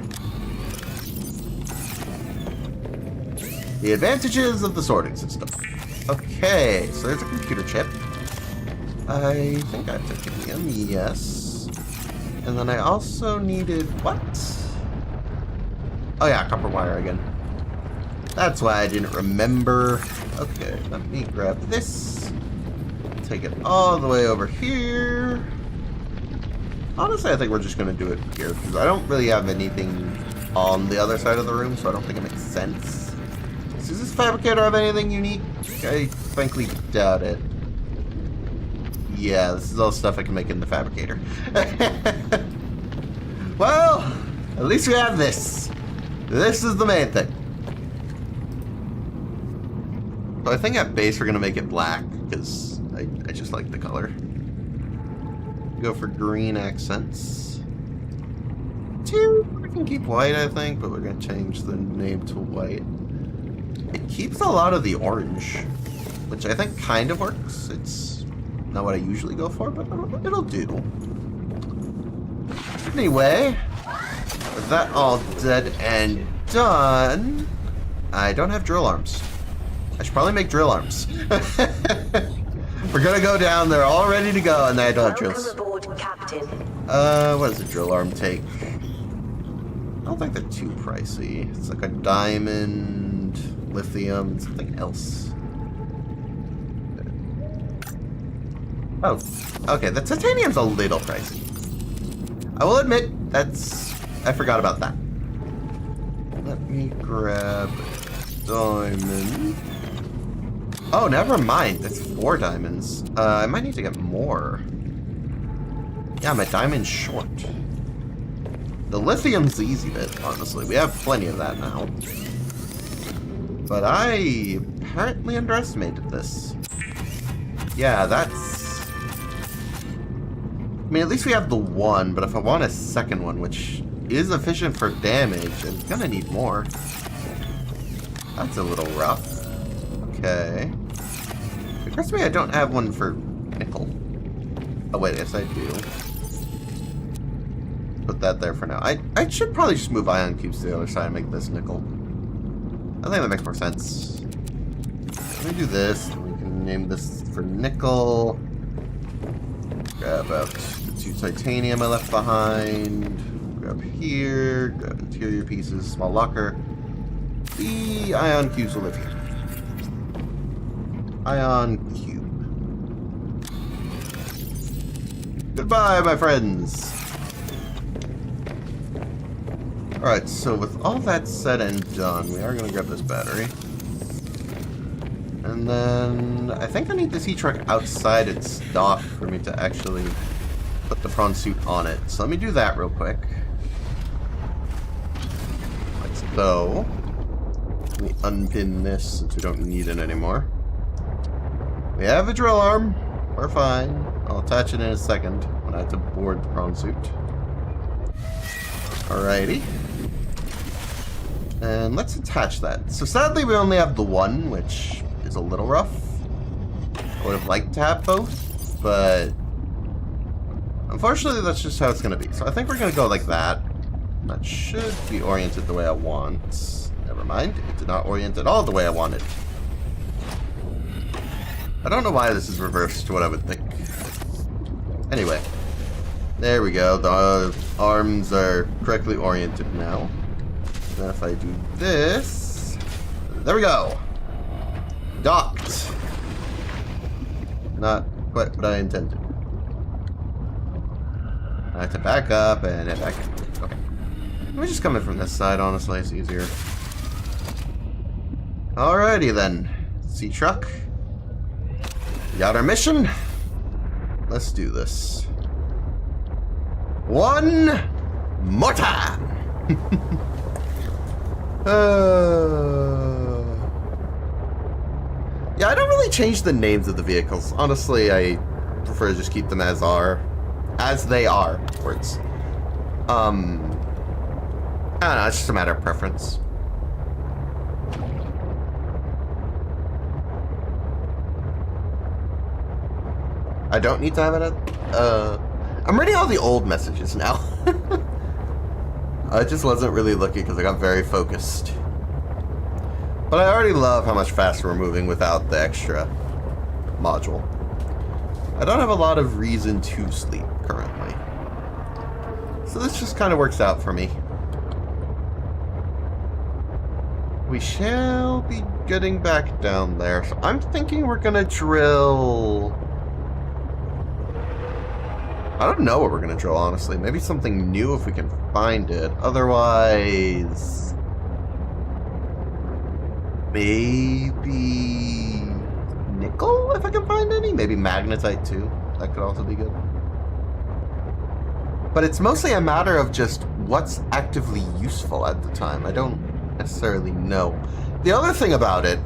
The advantages of the sorting system. Okay, so there's a computer chip. I think I have titanium, yes. And then I also needed what? Oh yeah, copper wire again. That's why I didn't remember. Okay, let me grab this. Take it all the way over here. Honestly, I think we're just going to do it here, because I don't really have anything on the other side of the room, so I don't think it makes sense. Does this fabricator have anything unique? I frankly doubt it. Yeah, this is all stuff I can make in the fabricator. Well, at least we have this. This is the main thing. So I think at base we're going to make it black, because I just like the color. Go for green accents. Two, we can keep white, I think, but we're going to change the name to white. It keeps a lot of the orange, which I think kind of works. It's not what I usually go for, but it'll do. Anyway, with that all dead and done, I don't have drill arms. I should probably make drill arms. We're gonna go down there all ready to go, and I don't have drills. Welcome aboard, Captain. What does a drill arm take? I don't think they're too pricey. It's like a diamond, lithium, and something else. Oh, okay, the titanium's a little pricey. I will admit, I forgot about that. Let me grab diamond. Oh, never mind. That's 4 diamonds. I might need to get more. Yeah, my diamond's short. The lithium's the easy bit, honestly. We have plenty of that now. But I apparently underestimated this. Yeah, that's... I mean, at least we have the one, but if I want a second one, which is efficient for damage, I'm gonna need more. That's a little rough. Okay. It occurs to me I don't have one for nickel. Oh wait, yes I do. Put that there for now. I should probably just move ion cubes to the other side and make this nickel. I think that makes more sense. Let me do this. We can name this for nickel. Grab out the 2 titanium I left behind. Grab here. Grab interior pieces. Small locker. The ion cubes will live here. Ion cube. Goodbye, my friends. Alright, so with all that said and done, we are going to grab this battery. And then I think I need the sea truck outside its dock for me to actually put the prawn suit on it. So let me do that real quick. Let's go. Let me unpin this since we don't need it anymore. We have a drill arm. We're fine. I'll attach it in a second when I have to board the prawn suit. Alrighty. And let's attach that. So sadly we only have the one, which is a little rough. I would have liked to have both, but unfortunately that's just how it's going to be. So I think we're going to go like that. That should be oriented the way I want. Never mind. It did not orient at all the way I wanted. I don't know why this is reversed to what I would think. Anyway. There we go. The arms are correctly oriented now. Then if I do this... There we go! Docked! Not quite what I intended. I have to back up and head back in. Okay. Let me just come in from this side, honestly. It's easier. Alrighty then. Sea truck. We got our mission. Let's do this. One more time. Yeah, I don't really change the names of the vehicles. Honestly, I prefer to just keep them as they are. Words. I don't know. It's just a matter of preference. I don't need to have it at, I'm reading all the old messages now. I just wasn't really looking because I got very focused. But I already love how much faster we're moving without the extra module. I don't have a lot of reason to sleep currently. So this just kind of works out for me. We shall be getting back down there. So I'm thinking we're gonna drill... I don't know what we're gonna drill, honestly. Maybe something new if we can find it. Otherwise... maybe... nickel, if I can find any? Maybe magnetite, too. That could also be good. But it's mostly a matter of just what's actively useful at the time. I don't necessarily know. The other thing about it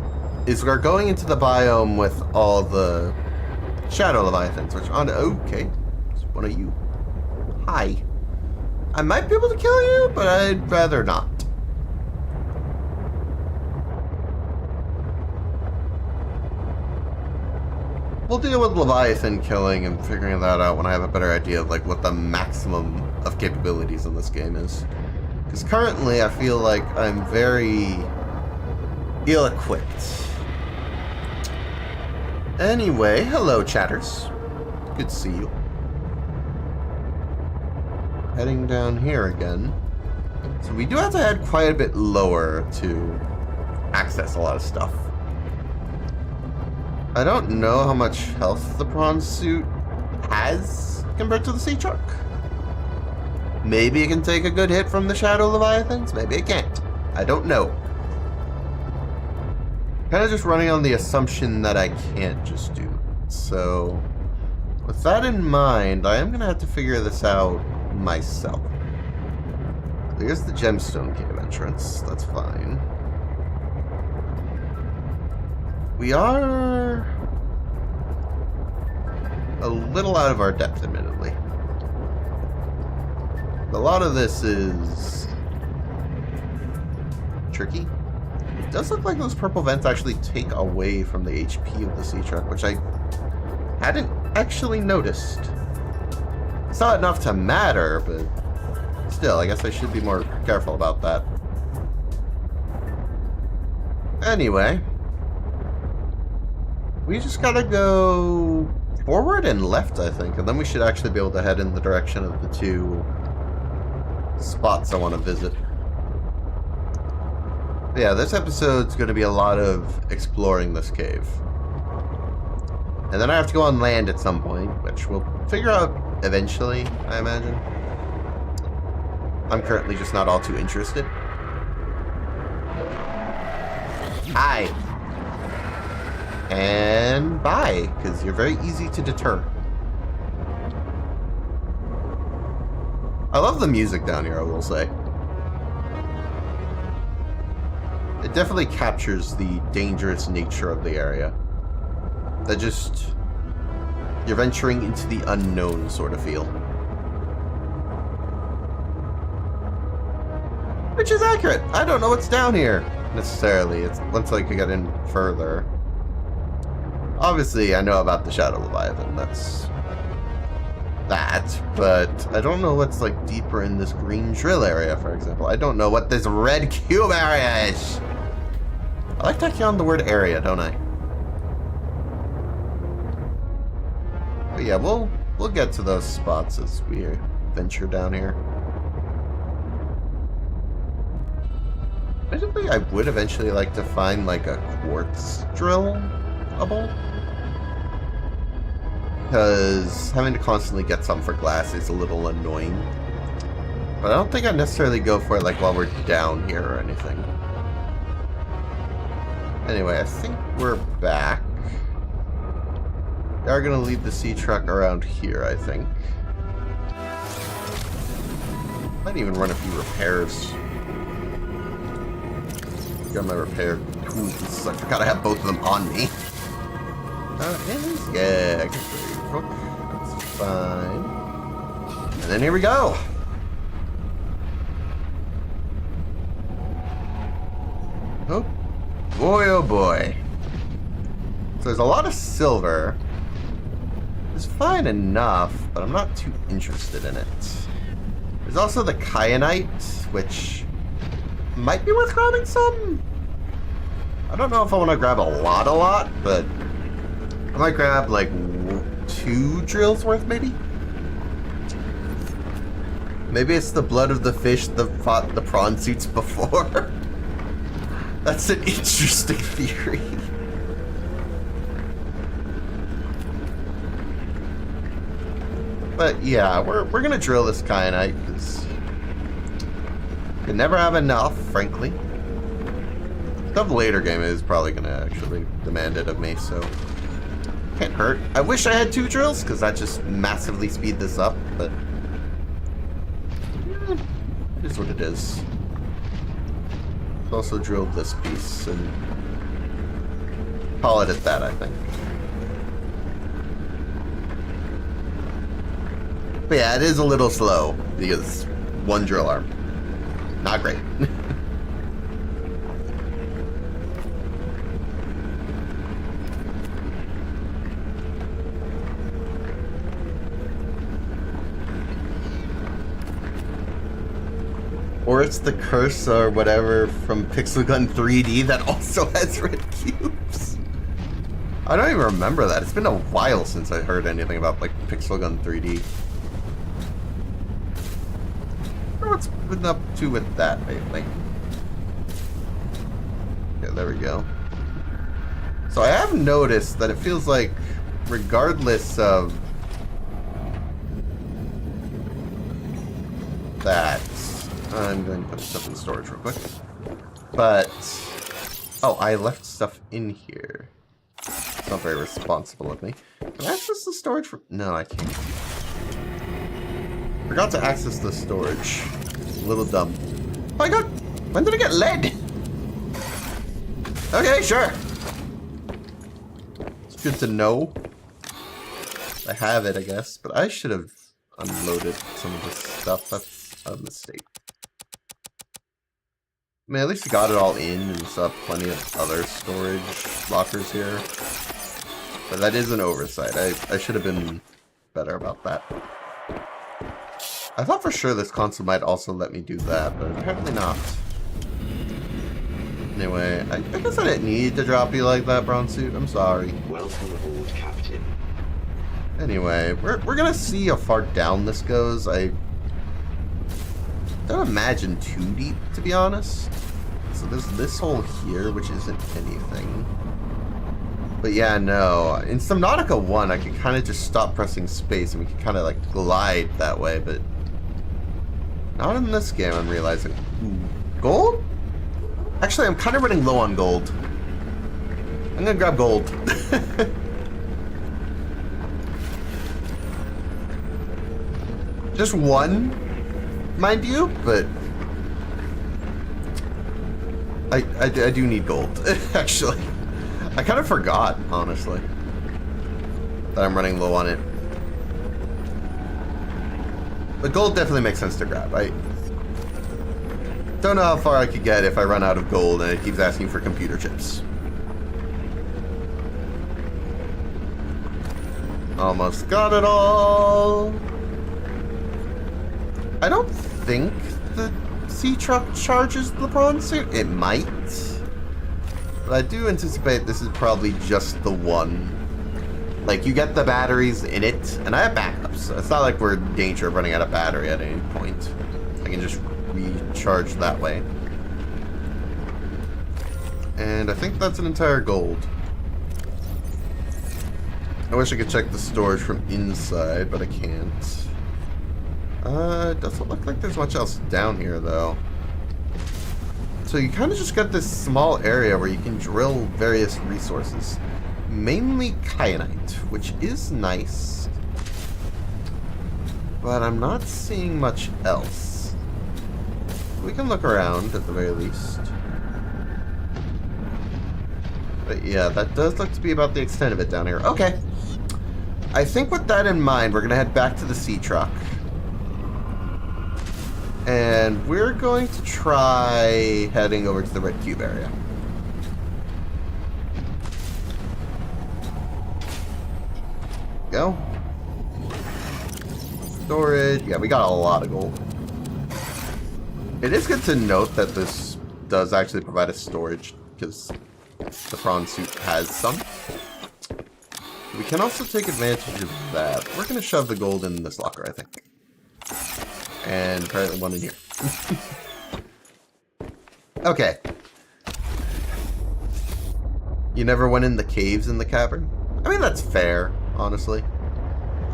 is we're going into the biome with all the shadow leviathans, which on... okay. It's one of you. Hi. I might be able to kill you, but I'd rather not. We'll deal with Leviathan killing and figuring that out when I have a better idea of like what the maximum of capabilities in this game is. Because currently I feel like I'm very ill-equipped. Anyway, hello chatters. Good to see you. Heading down here again. So we do have to head quite a bit lower to access a lot of stuff. I don't know how much health the prawn suit has compared to the sea truck. Maybe it can take a good hit from the shadow leviathans. Maybe it can't. I don't know. Kind of just running on the assumption that I can't just do it. So, with that in mind, I am going to have to figure this out myself. Here's the gemstone cave entrance. That's fine. We are a little out of our depth, admittedly. A lot of this is tricky. It does look like those purple vents actually take away from the HP of the sea truck, which I hadn't actually noticed. It's not enough to matter, but still, I guess I should be more careful about that. Anyway, we just gotta go forward and left, I think, and then we should actually be able to head in the direction of the two spots I want to visit. But yeah, this episode's going to be a lot of exploring this cave. And then I have to go on land at some point, which we'll figure out eventually, I imagine. I'm currently just not all too interested. Hi. And bye, because you're very easy to deter. I love the music down here, I will say. It definitely captures the dangerous nature of the area. That just... you're venturing into the unknown sort of feel. Which is accurate. I don't know what's down here, necessarily. It's once I could get in further. Obviously, I know about the Shadow Leviathan. That's that, but I don't know what's like deeper in this green drill area, for example. I don't know what this red cube area is. I like tacking on the word area, don't I? But yeah, we'll get to those spots as we venture down here. Basically, I would eventually like to find like a quartz drill-able. Because having to constantly get some for glass is a little annoying. But I don't think I'd necessarily go for it like while we're down here or anything. Anyway, I think we're back. We are going to leave the sea truck around here, I think. Might even run a few repairs. Got my repair tools. I gotta have both of them on me. Yeah, that's fine. And then here we go. Oh boy, oh boy. So there's a lot of silver. It's fine enough, but I'm not too interested in it. There's also the kyanite, which might be worth grabbing some. I don't know if I want to grab a lot, but I might grab like 2 drills worth, maybe? Maybe it's the blood of the fish that fought the prawn suits before. That's an interesting theory. But yeah, we're gonna drill this kyanite because you can never have enough, frankly. The later game is probably gonna actually demand it of me, so can't hurt. I wish I had 2 drills because that just massively speed this up, but it is what it is. I've also drilled this piece and call it at that, I think. But yeah, it is a little slow because 1 drill arm. Not great. Or it's the curse or whatever from Pixel Gun 3D that also has red cubes. I don't even remember that. It's been a while since I heard anything about like Pixel Gun 3D. I wonder what's been up to with that lately. Yeah, there we go. So I have noticed that it feels like regardless of that, I'm going to put stuff in storage real quick. But, oh, I left stuff in here. It's not very responsible of me. Can I access the storage for... No, I can't. Forgot to access the storage. A little dumb. Oh my god! When did I get lead? Okay, sure. It's good to know. I have it, I guess. But I should have unloaded some of this stuff. That's a mistake. I mean, at least we got it all in and still have plenty of other storage lockers here. But that is an oversight. I should have been better about that. I thought for sure this console might also let me do that, but apparently not. Anyway, I guess I didn't need to drop you like that, Bronze Suit. I'm sorry. Welcome aboard, Captain. Anyway, we're gonna see how far down this goes. I don't imagine too deep, to be honest. So there's this hole here, which isn't anything. But yeah, no. In Subnautica 1, I could kind of just stop pressing space and we could kind of like glide that way, but not in this game, I'm realizing. Ooh, gold? Actually, I'm kind of running low on gold. I'm gonna grab gold. Just 1, mind you, but I do need gold, actually. I kind of forgot, honestly, that I'm running low on it. But gold definitely makes sense to grab. I don't know how far I could get if I run out of gold and it keeps asking for computer chips. Almost got it all. I don't think the sea truck charges the prawn suit. It might. But I do anticipate this is probably just the one. Like, you get the batteries in it, and I have backups. So it's not like we're in danger of running out of battery at any point. I can just recharge that way. And I think that's an entire gold. I wish I could check the storage from inside, but I can't. It doesn't look like there's much else down here, though. So you kind of just got this small area where you can drill various resources. Mainly kyanite, which is nice. But I'm not seeing much else. We can look around at the very least. But yeah, that does look to be about the extent of it down here. Okay. I think with that in mind, we're going to head back to the sea truck. And we're going to try heading over to the red cube area. Go. Storage. Yeah, we got a lot of gold. It is good to note that this does actually provide us storage, because The prawn suit has some. We can also take advantage of that. We're going to shove the gold in this locker, I think. And apparently one in here. Okay. You never went in the caves in the cavern? I mean, that's fair, honestly.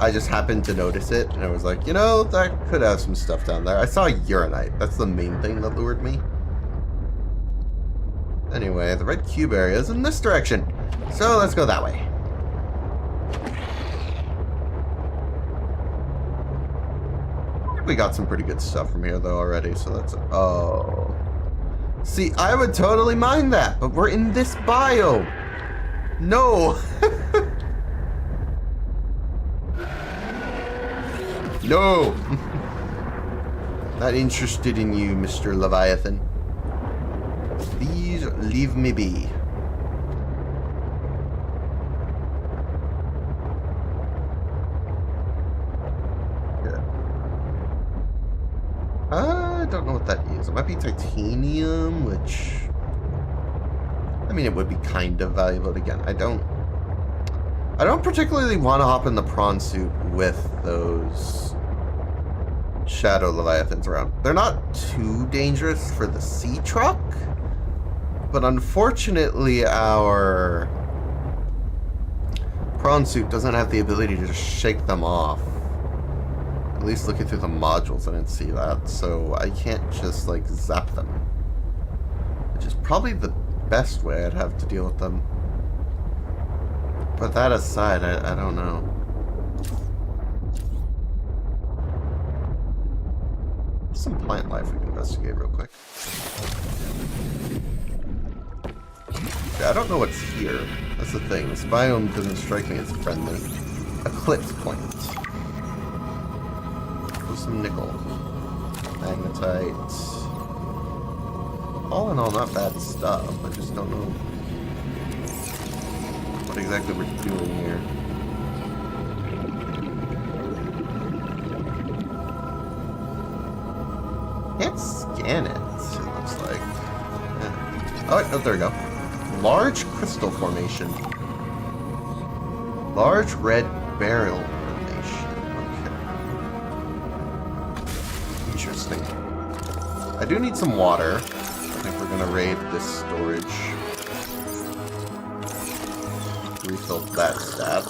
I just happened to notice it, and I was like, you know, that could have some stuff down there. I saw uranite. That's the main thing that lured me. Anyway, the red cube area is in this direction. So let's go that way. We got some pretty good stuff from here, though, already, so that's... Oh. See, I would totally mind that, but we're in this biome. No. No. Not interested in you, Mr. Leviathan. Please leave me be. I don't know what that is. It might be titanium, which... I mean, it would be kind of valuable. But again, I don't particularly want to hop in the prawn suit with those shadow leviathans around. They're not too dangerous for the sea truck, but unfortunately our prawn suit doesn't have the ability to just shake them off. At least looking through the modules, I didn't see that, so I can't just, like, zap them. Which is probably the best way I'd have to deal with them. But that aside, I don't know. Some plant life we can investigate real quick. Yeah, I don't know what's here. That's the thing. This biome doesn't strike me as friendly. Eclipse point. Some nickel, magnetite. All in all, not bad stuff. I just don't know what exactly we're doing here. Can't scan it. It looks like. Yeah. Oh, there we go. Large crystal formation. Large red barrel. I do need some water. I think we're gonna raid this storage. Refill that stat.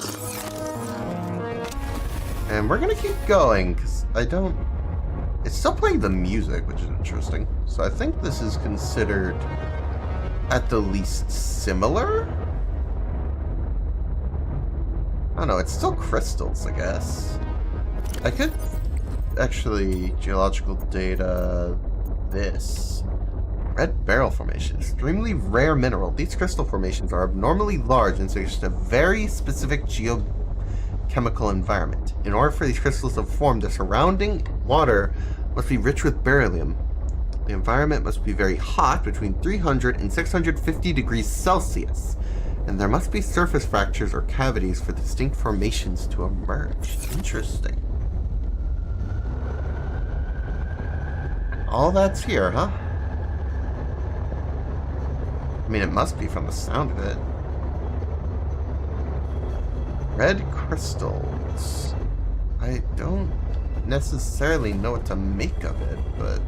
And we're gonna keep going, because I don't... It's still playing the music, which is interesting. So I think this is considered, at the least, similar? I don't know, it's still crystals, I guess. I could... Actually, geological data... This. Red barrel formation. Extremely rare mineral. These crystal formations are abnormally large and suggest a very specific geochemical environment. In order for these crystals to form, the surrounding water must be rich with beryllium. The environment must be very hot, between 300 and 650 degrees Celsius. And there must be surface fractures or cavities for distinct formations to emerge. Interesting. All that's here, huh? I mean, it must be from the sound of it. Red crystals. I don't necessarily know what to make of it, but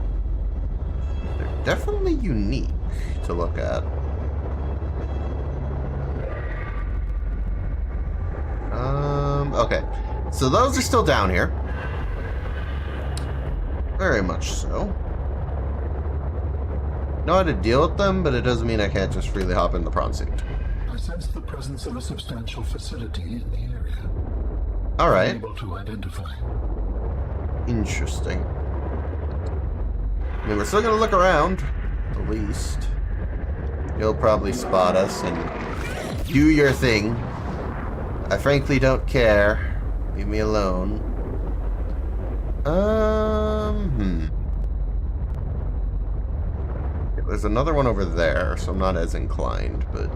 they're definitely unique to look at. Okay. So those are still down here. Very much so. Know how to deal with them, but it doesn't mean I can't just freely hop in the prawn suit. I sense the presence of a substantial facility in the area. Alright. Able to identify. Interesting. I mean, we're still gonna look around, at least. You'll probably spot us and do your thing. I frankly don't care. Leave me alone. There's another one over there, so I'm not as inclined, but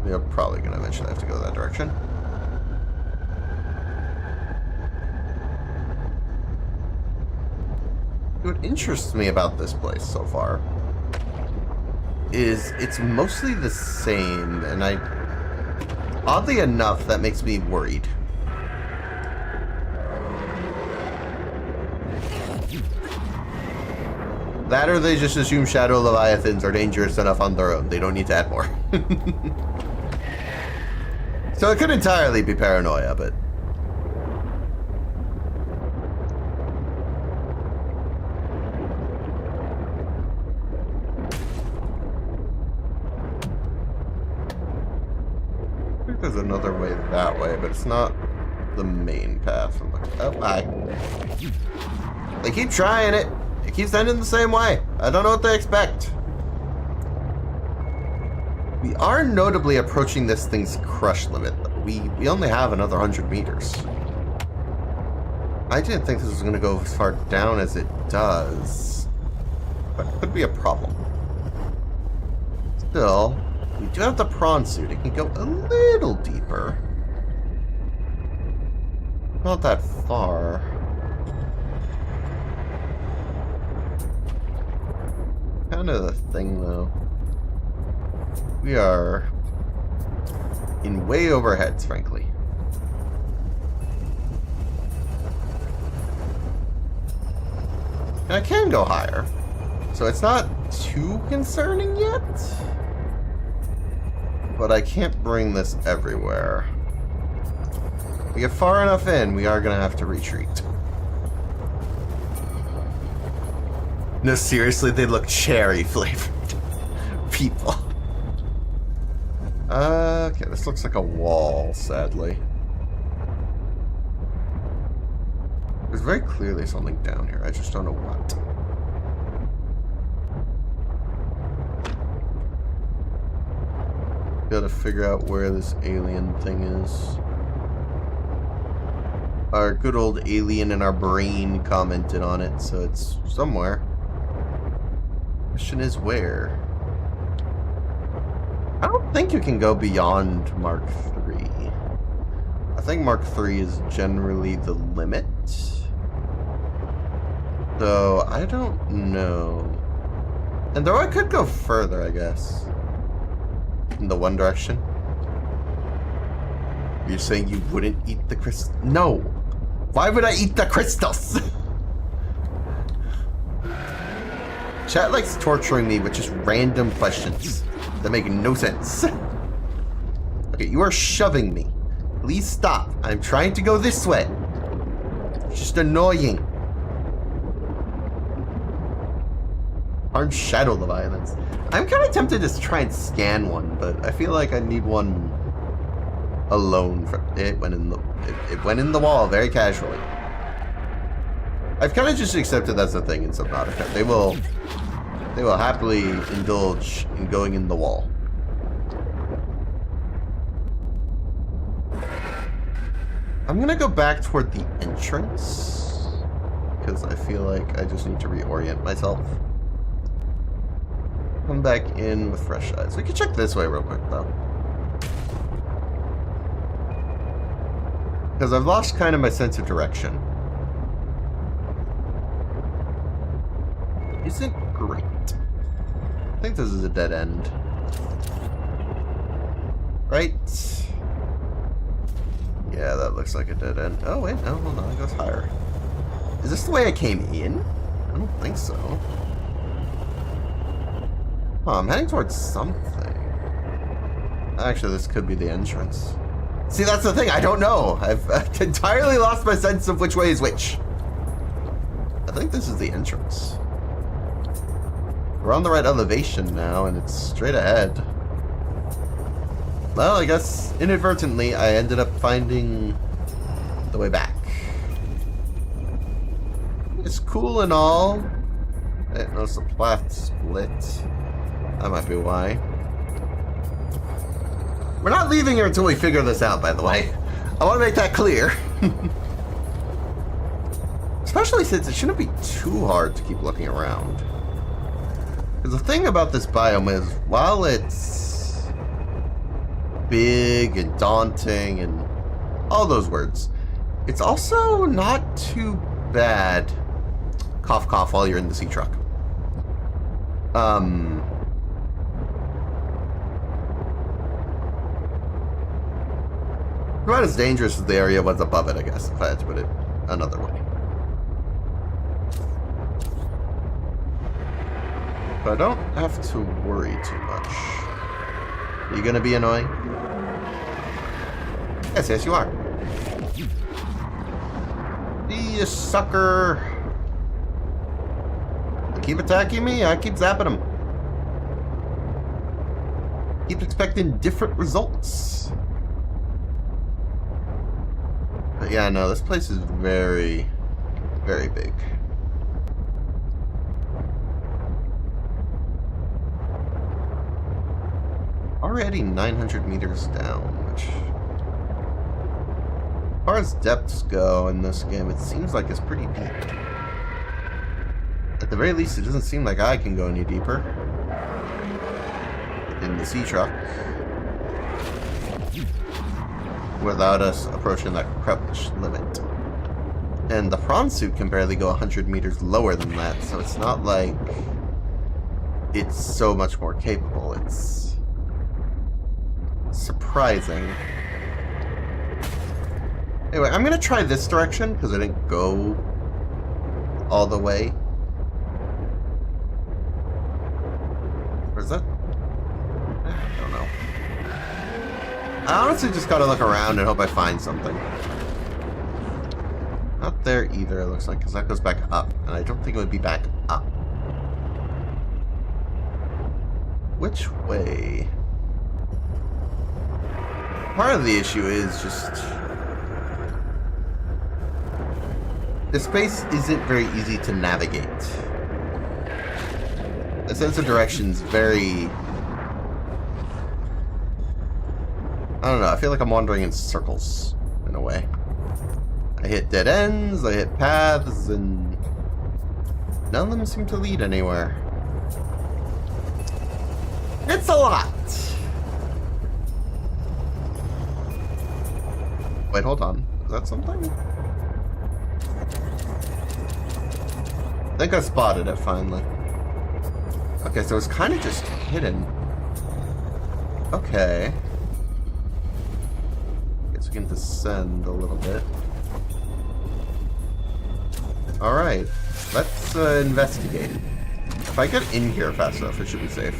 we're probably going to eventually have to go that direction. What interests me about this place so far is it's mostly the same, and oddly enough, that makes me worried. That or they just assume Shadow Leviathans are dangerous enough on their own. They don't need to add more. So it could entirely be paranoia, but... I think there's another way that way, but it's not the main path. Oh, hi. They keep trying it. It keeps ending the same way. I don't know what they expect. We are notably approaching this thing's crush limit. We only have another 100 meters. I didn't think this was going to go as far down as it does. But it could be a problem. Still, we do have the prawn suit. It can go a little deeper. Not that far. Kind of the thing, though. We are in way overheads, frankly. And I can go higher, so it's not too concerning yet. But I can't bring this everywhere. We get far enough in, we are going to have to retreat. No, seriously, they look cherry flavored. People. Okay, this looks like a wall, sadly. There's very clearly something down here. I just don't know what. Gotta figure out where this alien thing is. Our good old alien in our brain commented on it, so it's somewhere. Question is where? I don't think you can go beyond Mark 3. I think Mark 3 is generally the limit. Though, I don't know. And though I could go further, I guess. In the one direction. You're saying you wouldn't eat the crystal? No! Why would I eat the crystals? Chat likes torturing me with just random questions that make no sense. Okay, you are shoving me. Please stop. I'm trying to go this way. It's just annoying. Aren't Shadow Leviathans. I'm kind of tempted to just try and scan one, but I feel like I need one alone. It went in the wall very casually. I've kind of just accepted that's the thing in Subnautica. They will happily indulge in going in the wall. I'm gonna go back toward the entrance because I feel like I just need to reorient myself. Come back in with fresh eyes. We can check this way real quick though. Because I've lost kind of my sense of direction. Isn't great. I think this is a dead end. Right? Yeah, that looks like a dead end. Oh wait, no, hold on, it goes higher. Is this the way I came in? I don't think so. Oh, I'm heading towards something. Actually, this could be the entrance. See, that's the thing, I don't know. I've entirely lost my sense of which way is which. I think this is the entrance. We're on the right elevation now, and it's straight ahead. Well, I guess inadvertently, I ended up finding the way back. It's cool and all. I noticed the path split. That might be why. We're not leaving here until we figure this out, by the way. I want to make that clear. Especially since it shouldn't be too hard to keep looking around. Because the thing about this biome is, while it's big and daunting and all those words, it's also not too bad. Cough, cough while you're in the sea truck. About as dangerous as the area was above it, I guess, if I had to put it another way. But I don't have to worry too much. Are you gonna be annoying? Yes, yes, you are. You sucker. You keep attacking me, I keep zapping him. Keep expecting different results. But yeah, no, this place is very, very big. Already 900 meters down, which, as far as depths go in this game, it seems like it's pretty deep. At the very least, it doesn't seem like I can go any deeper in the sea truck without us approaching that crouch limit. And the prawn suit can barely go 100 meters lower than that, so it's not like it's so much more capable. It's surprising. Anyway, I'm gonna try this direction because I didn't go all the way. Where's that? I don't know. I honestly just gotta look around and hope I find something. Not there either, it looks like, because that goes back up, and I don't think it would be back up. Which way? Part of the issue is just... the space isn't very easy to navigate. The sense of direction's very... I don't know, I feel like I'm wandering in circles, in a way. I hit dead ends, I hit paths, and none of them seem to lead anywhere. It's a lot! Wait, hold on. Is that something? I think I spotted it finally. Okay, so it's kind of just hidden. Okay. Guess we can descend a little bit. Alright, let's investigate. If I get in here fast enough, it should be safe.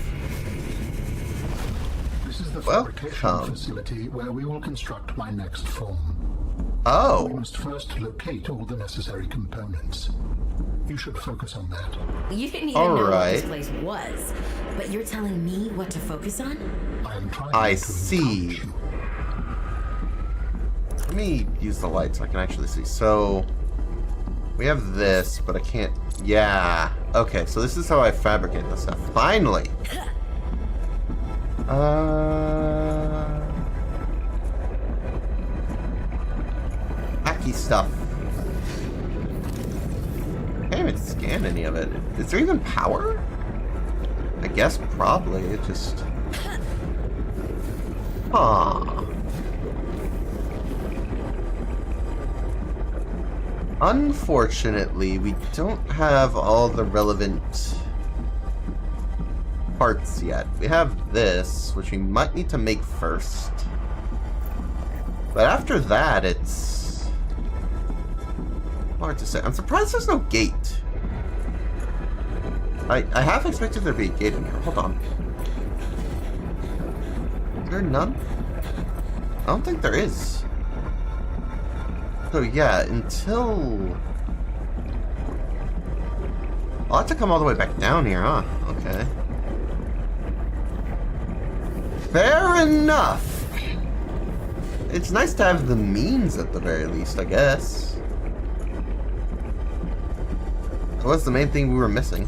This is the fabrication facility where we will construct my next form. Oh. We must first locate all the necessary components. You should focus on that. You didn't even know what this place was, but you're telling me what to focus on? I am trying I to see. encourage you. Let me use the light so I can actually see. So, we have this, but I can't... Yeah. Okay, so this is how I fabricate this stuff. Finally! Hacky stuff. Can't even scan any of it. Is there even power? I guess probably. It just... Huh. Unfortunately, we don't have all the relevant parts yet. We have this, which we might need to make first. But after that, it's hard to say. I'm surprised there's no gate. I half expected there to be a gate in here. Hold on. Is there none? I don't think there is. So yeah, until... I'll have to come all the way back down here, huh? Okay. Fair enough! It's nice to have the means at the very least, I guess. So what's the main thing we were missing?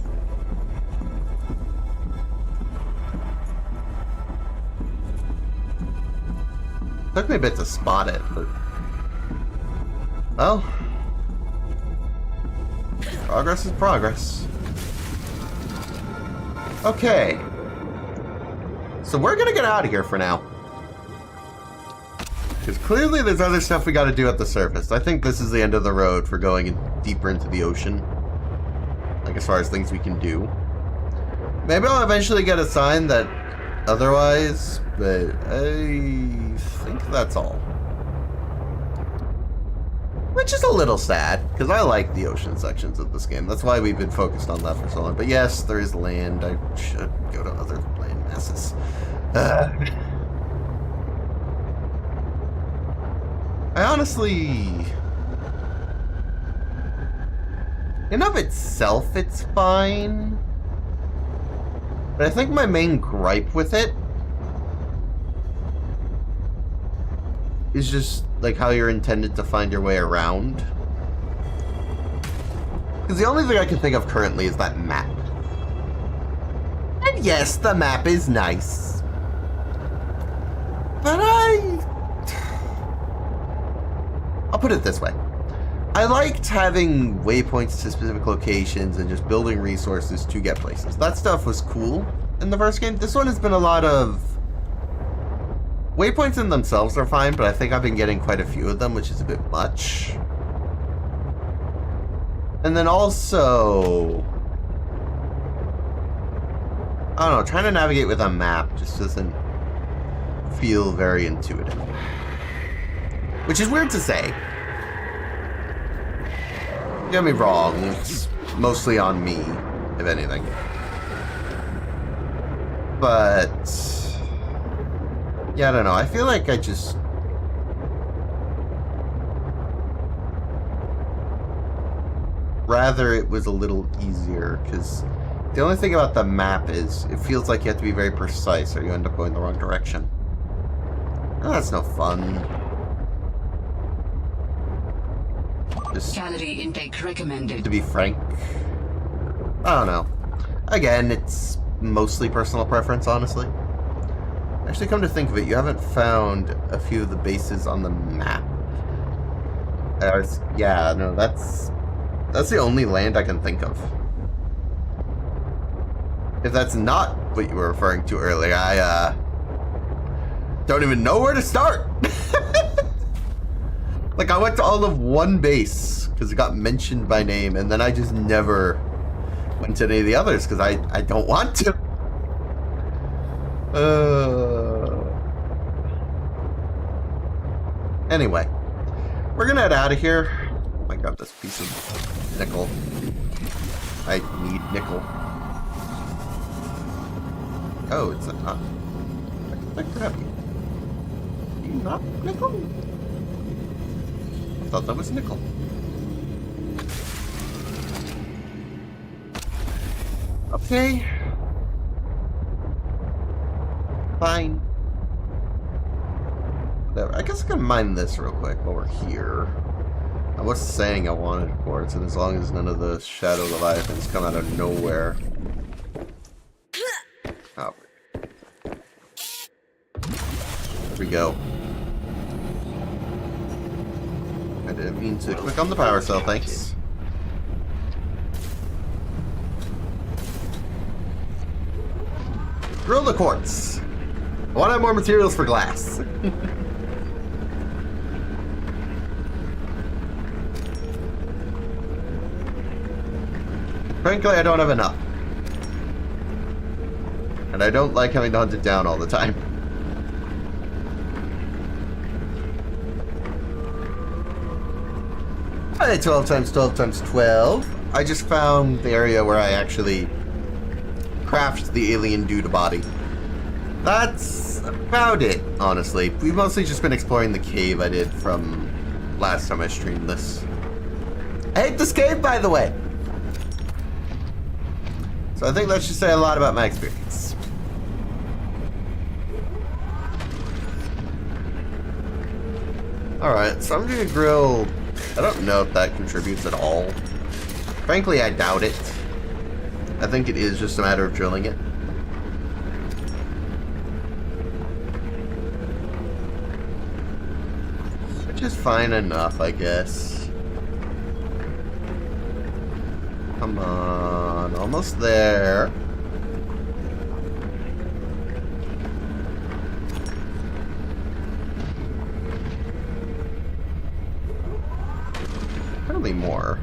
Took me a bit to spot it, but... well... progress is progress. Okay. So we're gonna get out of here for now. Because clearly there's other stuff we gotta do at the surface. I think this is the end of the road for going deeper into the ocean. Like, as far as things we can do. Maybe I'll eventually get a sign that otherwise, but I think that's all. Which is a little sad, because I like the ocean sections of this game. That's why we've been focused on that for so long. But yes, there is land. I should go to other land masses. I honestly... in of itself, it's fine. But I think my main gripe with it is just like how you're intended to find your way around. Because the only thing I can think of currently is that map. And yes, the map is nice. But I'll put it this way. I liked having waypoints to specific locations and just building resources to get places. That stuff was cool in the first game. This one has been a lot of... waypoints in themselves are fine, but I think I've been getting quite a few of them, which is a bit much. And then also... I don't know, trying to navigate with a map just doesn't feel very intuitive. Which is weird to say. Don't get me wrong, it's mostly on me, if anything. But... yeah, I don't know. I feel like I just... rather it was a little easier, because the only thing about the map is it feels like you have to be very precise or you end up going the wrong direction. And that's no fun. Just Calorie intake recommended. to be frank. I don't know. Again, it's mostly personal preference, honestly. Actually, come to think of it, you haven't found a few of the bases on the map. Yeah, no, that's the only land I can think of. If that's not what you were referring to earlier, I don't even know where to start. Like, I went to all of one base because it got mentioned by name, and then I just never went to any of the others because I don't want to. Anyway, we're gonna head out of here. Oh my god, this piece of nickel. I need nickel. Oh, it's not. That could have you. You not nickel? I thought that was nickel. Okay. Fine. Whatever. I guess I can mine this real quick while we're here. I was saying I wanted quartz, and as long as none of the shadow leviathans come out of nowhere. Oh. There we go. I didn't mean to click on the power cell, thanks. Drill the quartz. I want to have more materials for glass. Frankly, I don't have enough. And I don't like having to hunt it down all the time. Alright, 12 times 12 times 12. I just found the area where I actually craft the alien dude body. That's about it, honestly. We've mostly just been exploring the cave I did from last time I streamed this. I hate this cave, by the way! So I think that should say a lot about my experience. Alright, so I'm gonna grill... I don't know if that contributes at all. Frankly, I doubt it. I think it is just a matter of drilling it. Which is fine enough, I guess. Come on, almost there. Probably more.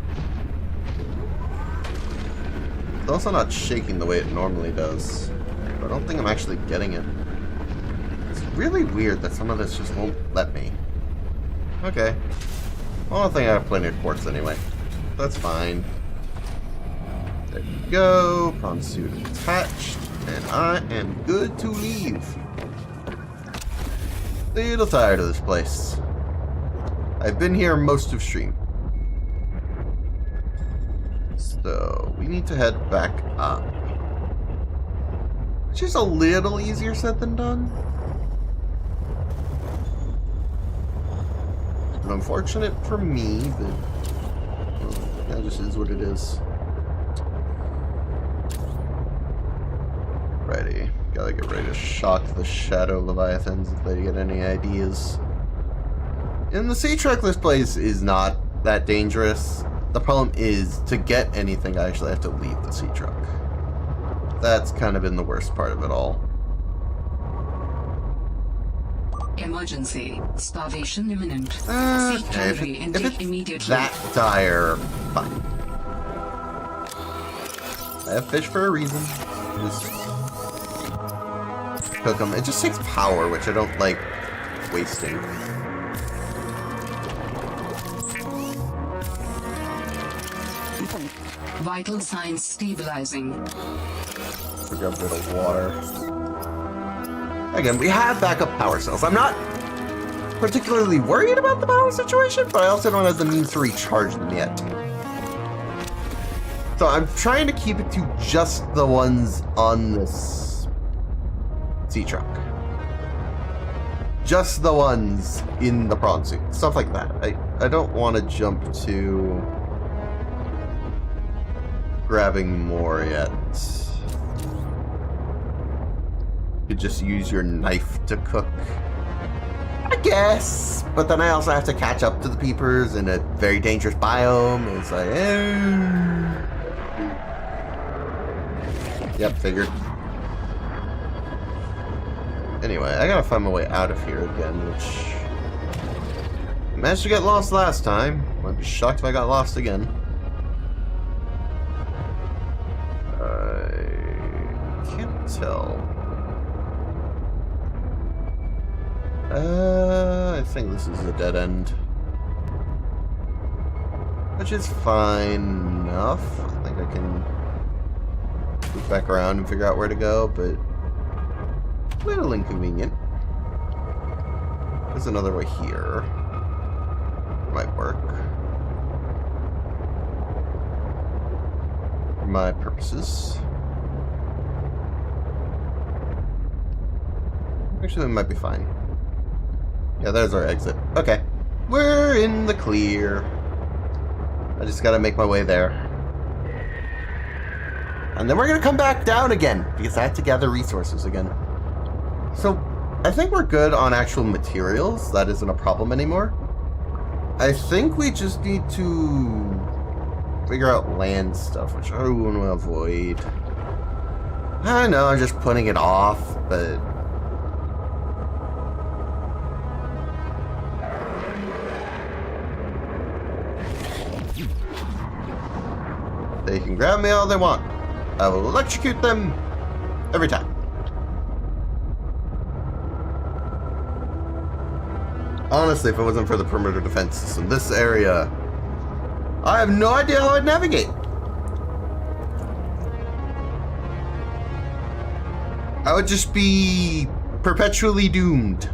It's also not shaking the way it normally does. But I don't think I'm actually getting it. It's really weird that some of this just won't let me. Okay. Well, I think I have plenty of quartz anyway. That's fine. There you go. Prawn suit attached. And I am good to leave. Little tired of this place. I've been here most of stream. So, we need to head back up. Which is a little easier said than done. But unfortunate for me, but well, that just is what it is. Righty. Gotta get ready to shock the Shadow Leviathans if they get any ideas. In the sea truck, this place is not that dangerous. The problem is, to get anything, I actually have to leave the sea truck. That's kind of been the worst part of it all. Emergency. Starvation imminent. Seek Okay, delivery if intake it's immediately. that dire, fine. I have fish for a reason. Just cook them. It just takes power, which I don't like wasting. Vital signs stabilizing. We got a bit of water. Again, we have backup power cells. I'm not particularly worried about the power situation, but I also don't have the means to recharge them yet. So I'm trying to keep it to just the ones on this sea truck. Just the ones in the prawn suit. Stuff like that. I don't want to jump to grabbing more yet. You could just use your knife to cook, I guess. But then I also have to catch up to the peepers in a very dangerous biome. It's like, Yep, figured. Anyway, I gotta find my way out of here again, which I managed to get lost last time. I'd be shocked if I got lost again. I can't tell. I think this is a dead end. Which is fine enough. I think I can loop back around and figure out where to go, but a little inconvenient. There's another way here. Might work. For my purposes. Actually, it might be fine. Yeah, there's our exit. Okay. We're in the clear. I just gotta make my way there. And then we're gonna come back down again, because I have to gather resources again. So, I think we're good on actual materials. That isn't a problem anymore. I think we just need to figure out land stuff, which I want to avoid. I know, I'm just putting it off, but they can grab me all they want. I will electrocute them every time. Honestly, if it wasn't for the perimeter defense system, this area, I have no idea how I'd navigate. I would just be perpetually doomed.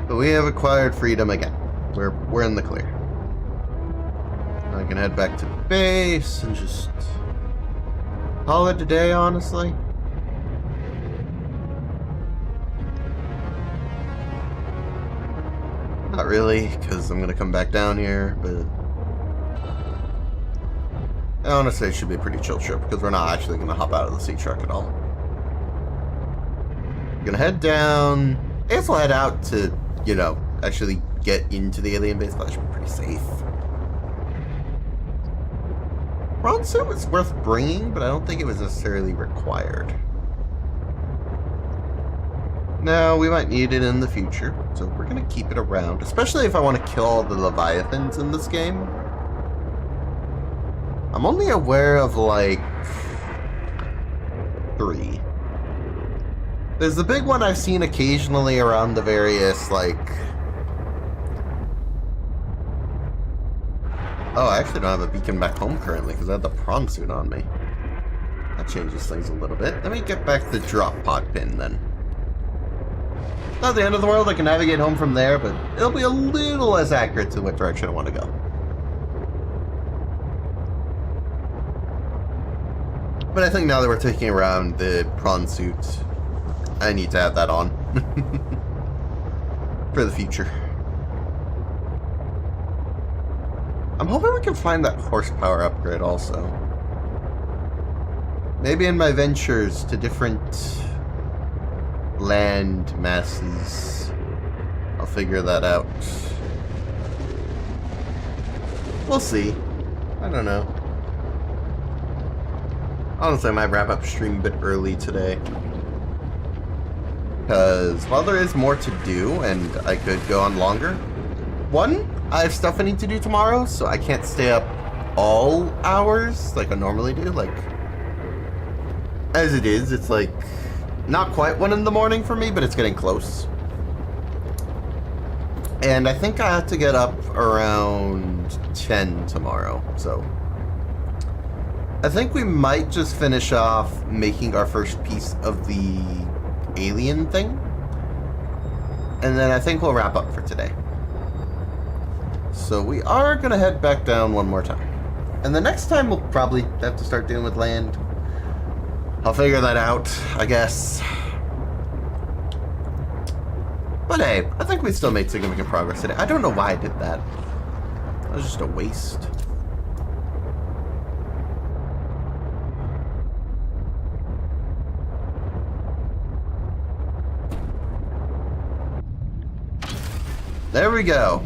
But we have acquired freedom again. We're in the clear. I can head back to base and just call it a day, honestly. Not really, because I'm going to come back down here, but honestly, it should be a pretty chill trip, because we're not actually going to hop out of the sea truck at all. We're going to head down. I guess we'll head out to, you know, actually get into the alien base, but that should be pretty safe. Prawn suit was worth bringing, but I don't think it was necessarily required. Now, we might need it in the future, so we're going to keep it around, especially if I want to kill all the Leviathans in this game. I'm only aware of, like, 3. There's the big one I've seen occasionally around the various, like... Oh, I actually don't have a beacon back home currently because I have the prawn suit on me. That changes things a little bit. Let me get back the drop pod pin then. Not the end of the world, I can navigate home from there, but it'll be a little less accurate to what direction I want to go. But I think now that we're taking around the prawn suit, I need to have that on. For the future. I'm hoping we can find that horsepower upgrade also. Maybe in my ventures to different land masses, I'll figure that out. We'll see. I don't know. Honestly, I might wrap up stream a bit early today. Because while there is more to do, and I could go on longer, one, I have stuff I need to do tomorrow, so I can't stay up all hours like I normally do. Like, as it is, it's like not quite 1 in the morning for me, but it's getting close. And I think I have to get up around 10 tomorrow, so I think we might just finish off making our first piece of the alien thing, and then I think we'll wrap up for today. So we are gonna head back down one more time, and the next time we'll probably have to start dealing with land. I'll figure that out, I guess. But hey, I think we still made significant progress today. I don't know why I did that. That was just a waste. There we go.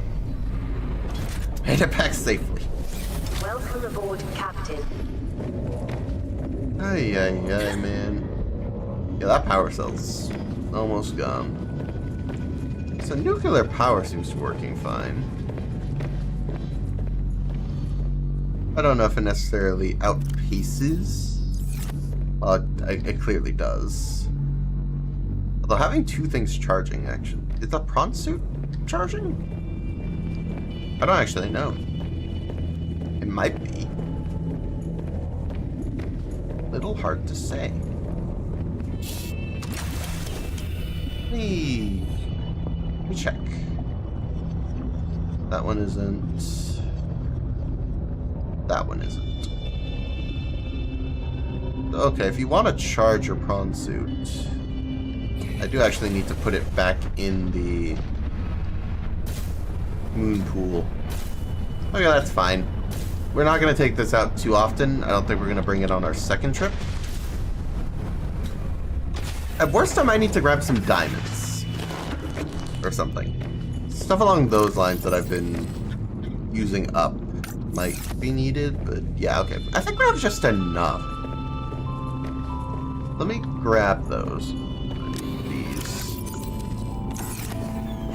Made it back safely. Welcome aboard, Captain. Ay, ay, ay, man. Yeah, that power cell's almost gone. So nuclear power seems to be working fine. I don't know if it necessarily outpaces. Well, it clearly does. Although having 2 things charging, actually. Is that prawn suit charging? I don't actually know. It might be. Little hard to say. Let me check. That one isn't. That one isn't. Okay, if you want to charge your prawn suit, I do actually need to put it back in the moon pool. Okay, that's fine. We're not going to take this out too often. I don't think we're going to bring it on our second trip. At worst, I might need to grab some diamonds. Or something. Stuff along those lines that I've been using up might be needed, but yeah, okay. I think we have just enough. Let me grab those. These.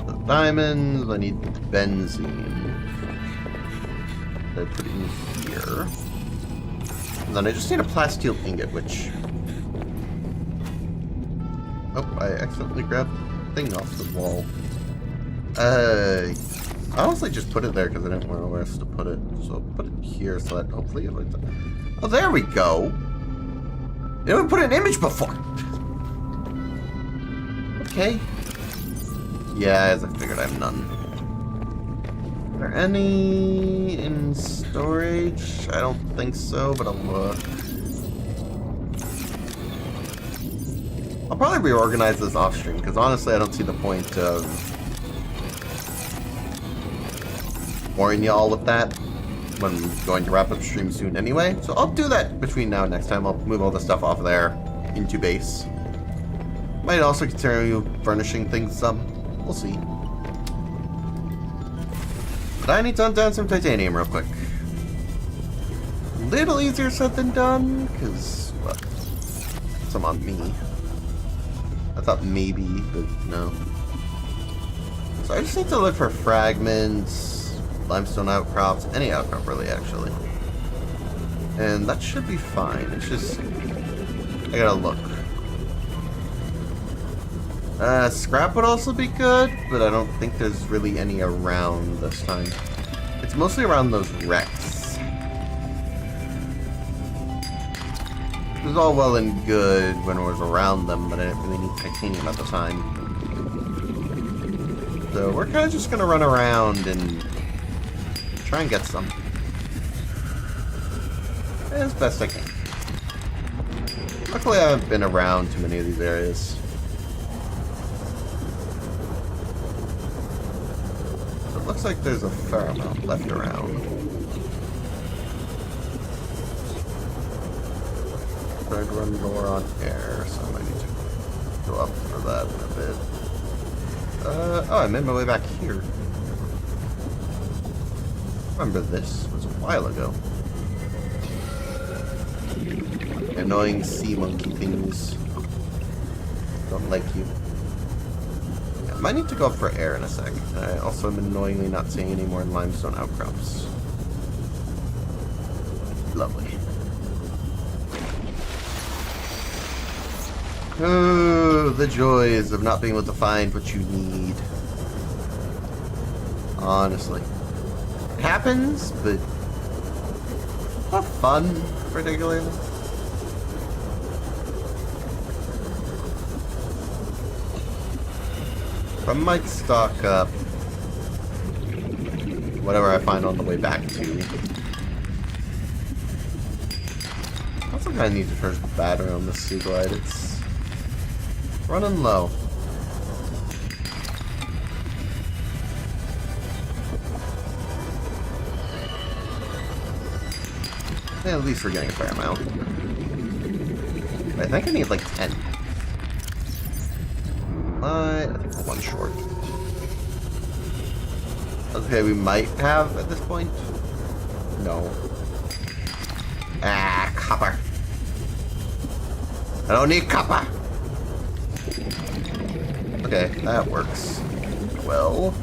The diamonds. I need benzene. I put it in here. And then I just need a plasteel ingot, which... Oh, I accidentally grabbed the thing off the wall. I honestly just put it there because I didn't know where else to put it. So I'll put it here so that hopefully it like that. Oh, there we go. You didn't put an image before. Okay. Yeah, as I figured, I have none. Are there any in storage? I don't think so, but I'll look. I'll probably reorganize this off stream because honestly, I don't see the point of boring y'all with that when I'm going to wrap up stream soon anyway. So I'll do that between now and next time. I'll move all the stuff off there into base. Might also continue furnishing things some. We'll see. But I need to hunt down some titanium real quick. Little easier said than done, because, well, some on me. I thought maybe, but no. So I just need to look for fragments, limestone outcrops, any outcrop really, actually. And that should be fine. It's just, I gotta look. Scrap would also be good, but I don't think there's really any around this time. It's mostly around those wrecks. It was all well and good when it was around them, but I didn't really need titanium at the time. So we're kind of just going to run around and try and get some. As best I can. Luckily I haven't been around too many of these areas. It looks like there's a fair amount left around. Tried to run lower on air, so I might need to go up for that in a bit. Oh, I made my way back here. Remember this? It was a while ago. Annoying sea monkey things. Don't like you. Yeah, I might need to go up for air in a sec. I also am annoyingly not seeing any more limestone outcrops. Lovely. Oh, the joys of not being able to find what you need. Honestly. It happens, but not fun, particularly. I might stock up whatever I find on the way back to. I also kind of need to charge the battery on this sea glide. It's running low. Yeah, at least we're getting a fair amount. I think I need like 10. I think we're one short. Okay, we might have at this point. No. Ah, copper. I don't need copper. Okay, that works. Well.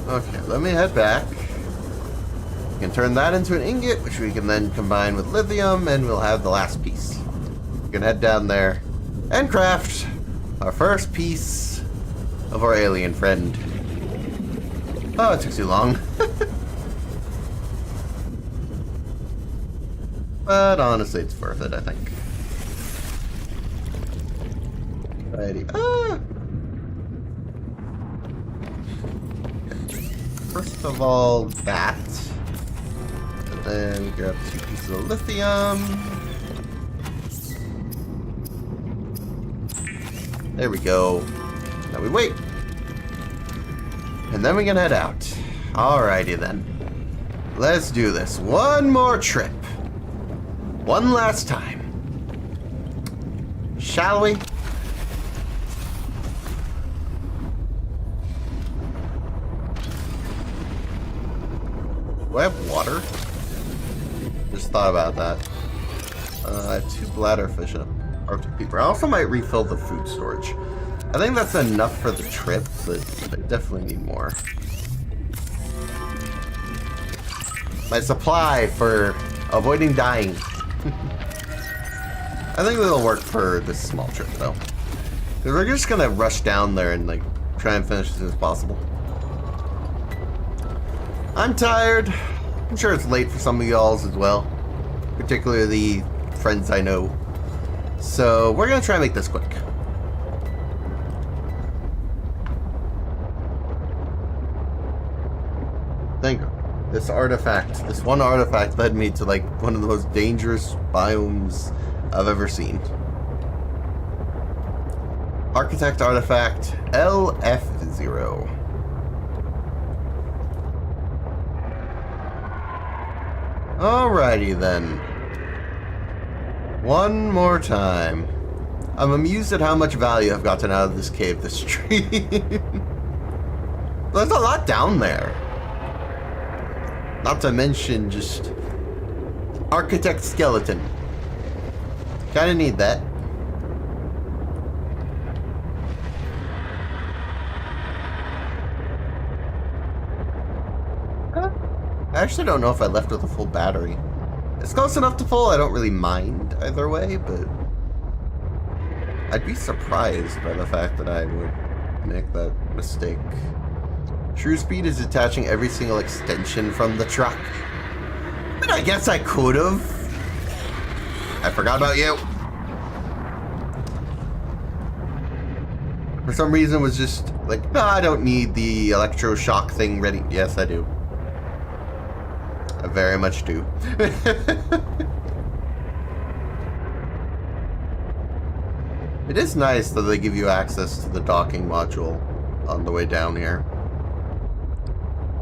Okay, let me head back. We can turn that into an ingot, which we can then combine with lithium, and we'll have the last piece. We can head down there and craft our first piece of our alien friend. Oh, it took too long. But honestly, it's worth it, I think. Alrighty. Ah! First of all, that. And then we grab 2 pieces of lithium. There we go. Now we wait. And then we can head out. Alrighty then. Let's do this. One more trip. One last time. Shall we? Do I have water? Just thought about that. I have 2 bladderfish up. Arctic Peeper. I also might refill the food storage. I think that's enough for the trip, but I definitely need more. My supply for avoiding dying. I think that'll work for this small trip, though. Because we're just gonna rush down there and, like, try and finish as soon as possible. I'm tired. I'm sure it's late for some of y'all's as well. Particularly the friends I know. So, we're gonna try and make this quick. Think this artifact, this one artifact led me to like one of the most dangerous biomes I've ever seen. Architect artifact LF0. Alrighty then. One more time. I'm amused at how much value I've gotten out of this cave this stream. There's a lot down there. Not to mention just architect skeleton. Kinda need that. I actually don't know if I left with a full battery. It's close enough to full, I don't really mind either way, but I'd be surprised by the fact that I would make that mistake. True Speed is detaching every single extension from the truck. I mean, I guess I could have. I forgot about you. For some reason, it was just like, no, I don't need the electroshock thing ready. Yes, I do. I very much do. It is nice that they give you access to the docking module on the way down here.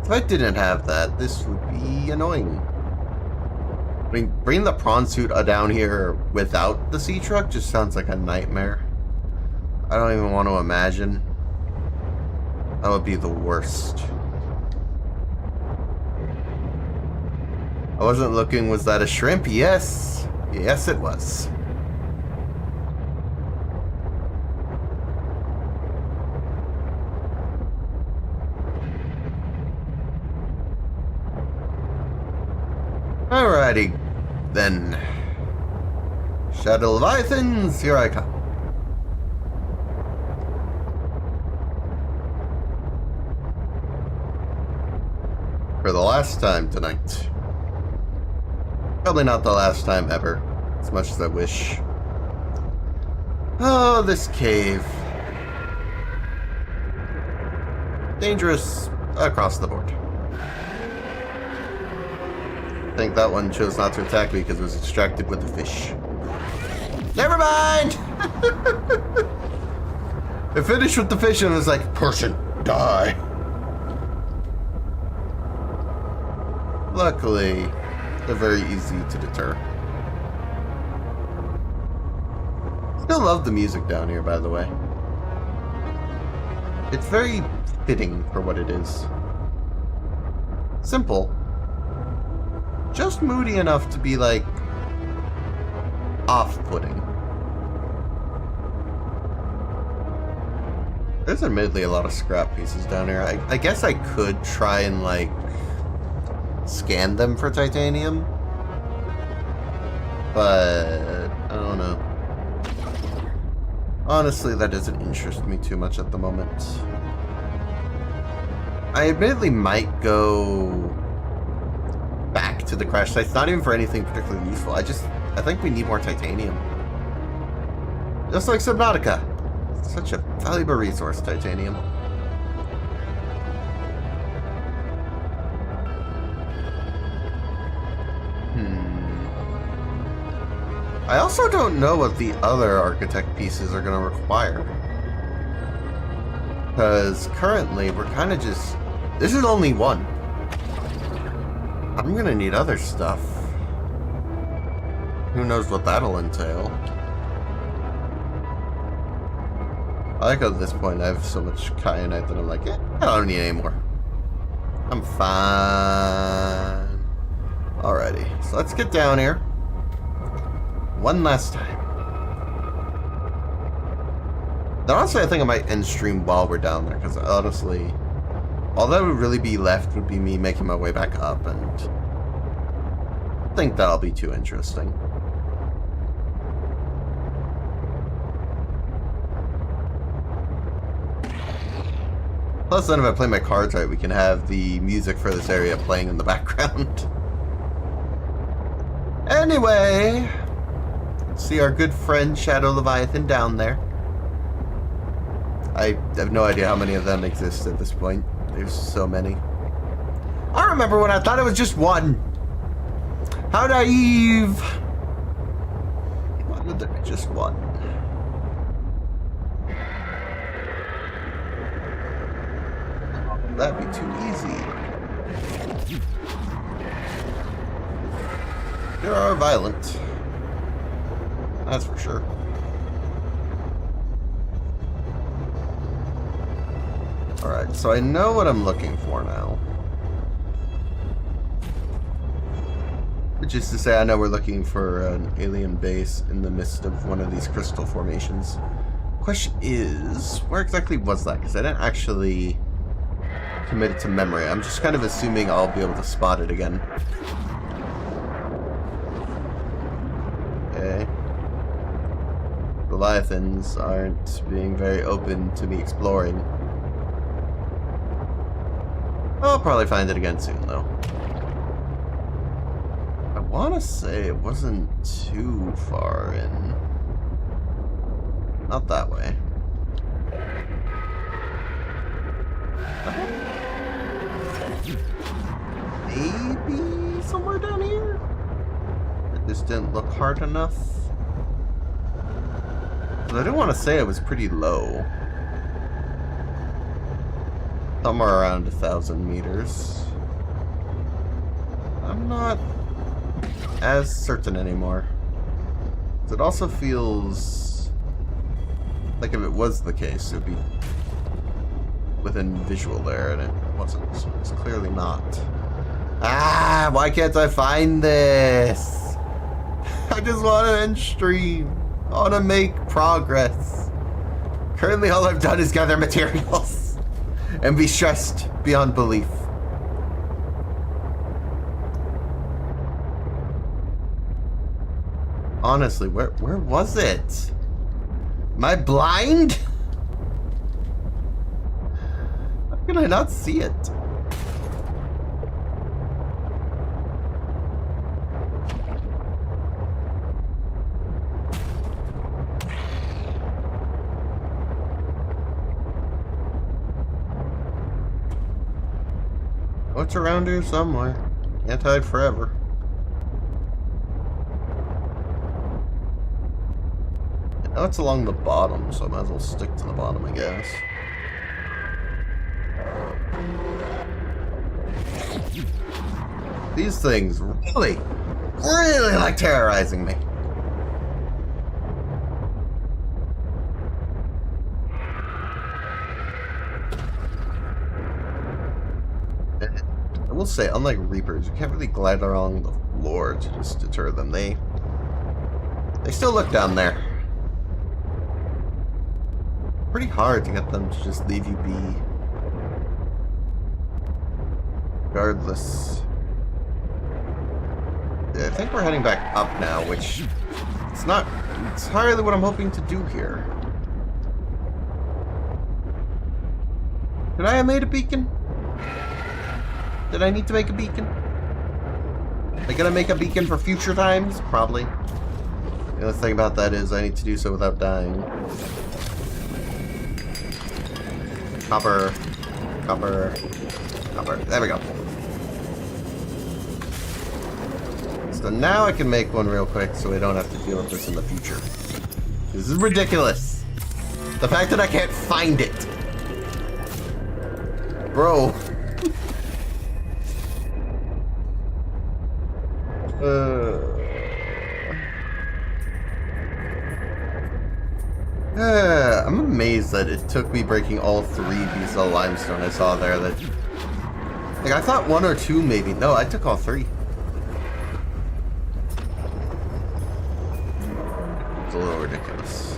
If I didn't have that, this would be annoying. I mean, bringing the prawn suit down here without the sea truck just sounds like a nightmare. I don't even want to imagine. That would be the worst. I wasn't looking, was that a shrimp? Yes. Yes, it was. Alrighty, then. Shadow Leviathans, here I come. For the last time tonight. Probably not the last time ever, as much as I wish. Oh, this cave. Dangerous across the board. I think that one chose not to attack me because it was distracted with the fish. Never mind! It finished with the fish and it was like, person, die. Luckily, they're very easy to deter. Still love the music down here, by the way. It's very fitting for what it is. Simple. Just moody enough to be, like, off-putting. There's admittedly a lot of scrap pieces down here. I guess I could try and, like, scan them for titanium. But I don't know. Honestly, that doesn't interest me too much at the moment. I admittedly might go back to the crash sites, not even for anything particularly useful. I think we need more titanium. Just like Subnautica. Such a valuable resource, titanium. I also don't know what the other architect pieces are going to require. Because currently we're kind of just... This is only one. I'm going to need other stuff. Who knows what that'll entail. I like at this point I have so much kyanite that I'm like, I don't need any more. I'm fine. Alrighty, so let's get down here. One last time. Then honestly, I think I might end stream while we're down there, because honestly, all that would really be left would be me making my way back up, and I think that'll be too interesting. Plus, then if I play my cards right, we can have the music for this area playing in the background. Anyway, see our good friend Shadow Leviathan down there. I have no idea how many of them exist at this point. There's so many. I remember when I thought it was just one. How naive. Why would there be just one? That'd be too easy. They are violent. That's for sure. Alright, so I know what I'm looking for now. Which is to say, I know we're looking for an alien base in the midst of one of these crystal formations. Question is, where exactly was that? Because I didn't actually commit it to memory. I'm just kind of assuming I'll be able to spot it again. Okay. The Leviathans aren't being very open to me exploring. I'll probably find it again soon, though. I want to say it wasn't too far in. Not that way. Maybe somewhere down here? It just didn't look hard enough. But I didn't want to say it was pretty low. Somewhere around 1,000 meters. I'm not as certain anymore. It also feels like if it was the case, it would be within visual there, and it wasn't. So it's clearly not. Ah, why can't I find this? I just want to end stream. I want to make progress. Currently, all I've done is gather materials and be stressed beyond belief. Honestly, where was it? Am I blind? How can I not see it? Oh, it's around here somewhere. Can't hide forever. Now it's along the bottom, so I might as well stick to the bottom, I guess. These things really like terrorizing me. I will say, unlike Reapers, you can't really glide along the floor to just deter them. They still look down there. Pretty hard to get them to just leave you be. Regardless. Yeah, I think we're heading back up now, which it's not entirely what I'm hoping to do here. Did I have made a beacon? Did I need to make a beacon? Am I gonna make a beacon for future times? Probably. The only thing about that is I need to do so without dying. Copper. Copper. Copper. There we go. So now I can make one real quick so we don't have to deal with this in the future. This is ridiculous. The fact that I can't find it. Bro. I'm amazed that it took me breaking all 3 pieces of limestone I saw there. That, like, I thought 1 or 2 maybe. No, I took all 3. It's a little ridiculous.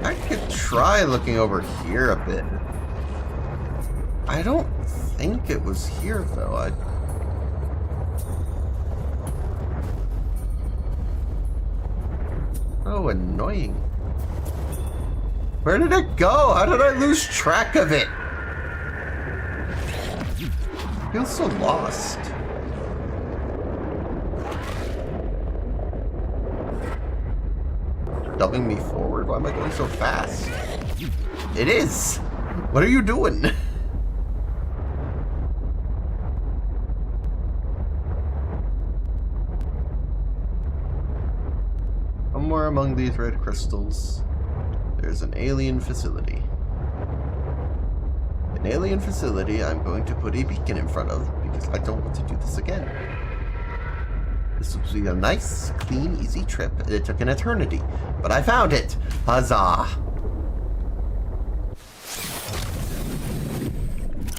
I could try looking over here a bit. I don't think it was here though. Oh, annoying. Where did it go? How did I lose track of it? I feel so lost. Dubbing me forward? Why am I going so fast? It is! What are you doing? Somewhere among these red crystals, there's an alien facility. An alien facility I'm going to put a beacon in front of because I don't want to do this again. This will be a nice, clean, easy trip. It took an eternity, but I found it. Huzzah!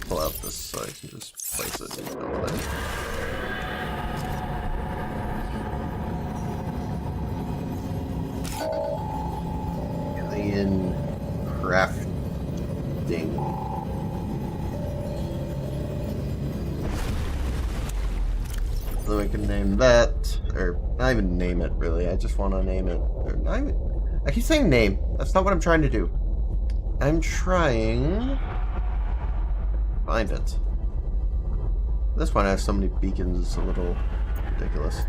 Pull out this so I can just place it in the middle. Alien crafting. So we can name that, or not even name it really, I just want to name it, or not even, I keep saying name. That's not what I'm trying to do. I'm trying... Find it. This one has so many beacons, it's a little ridiculous.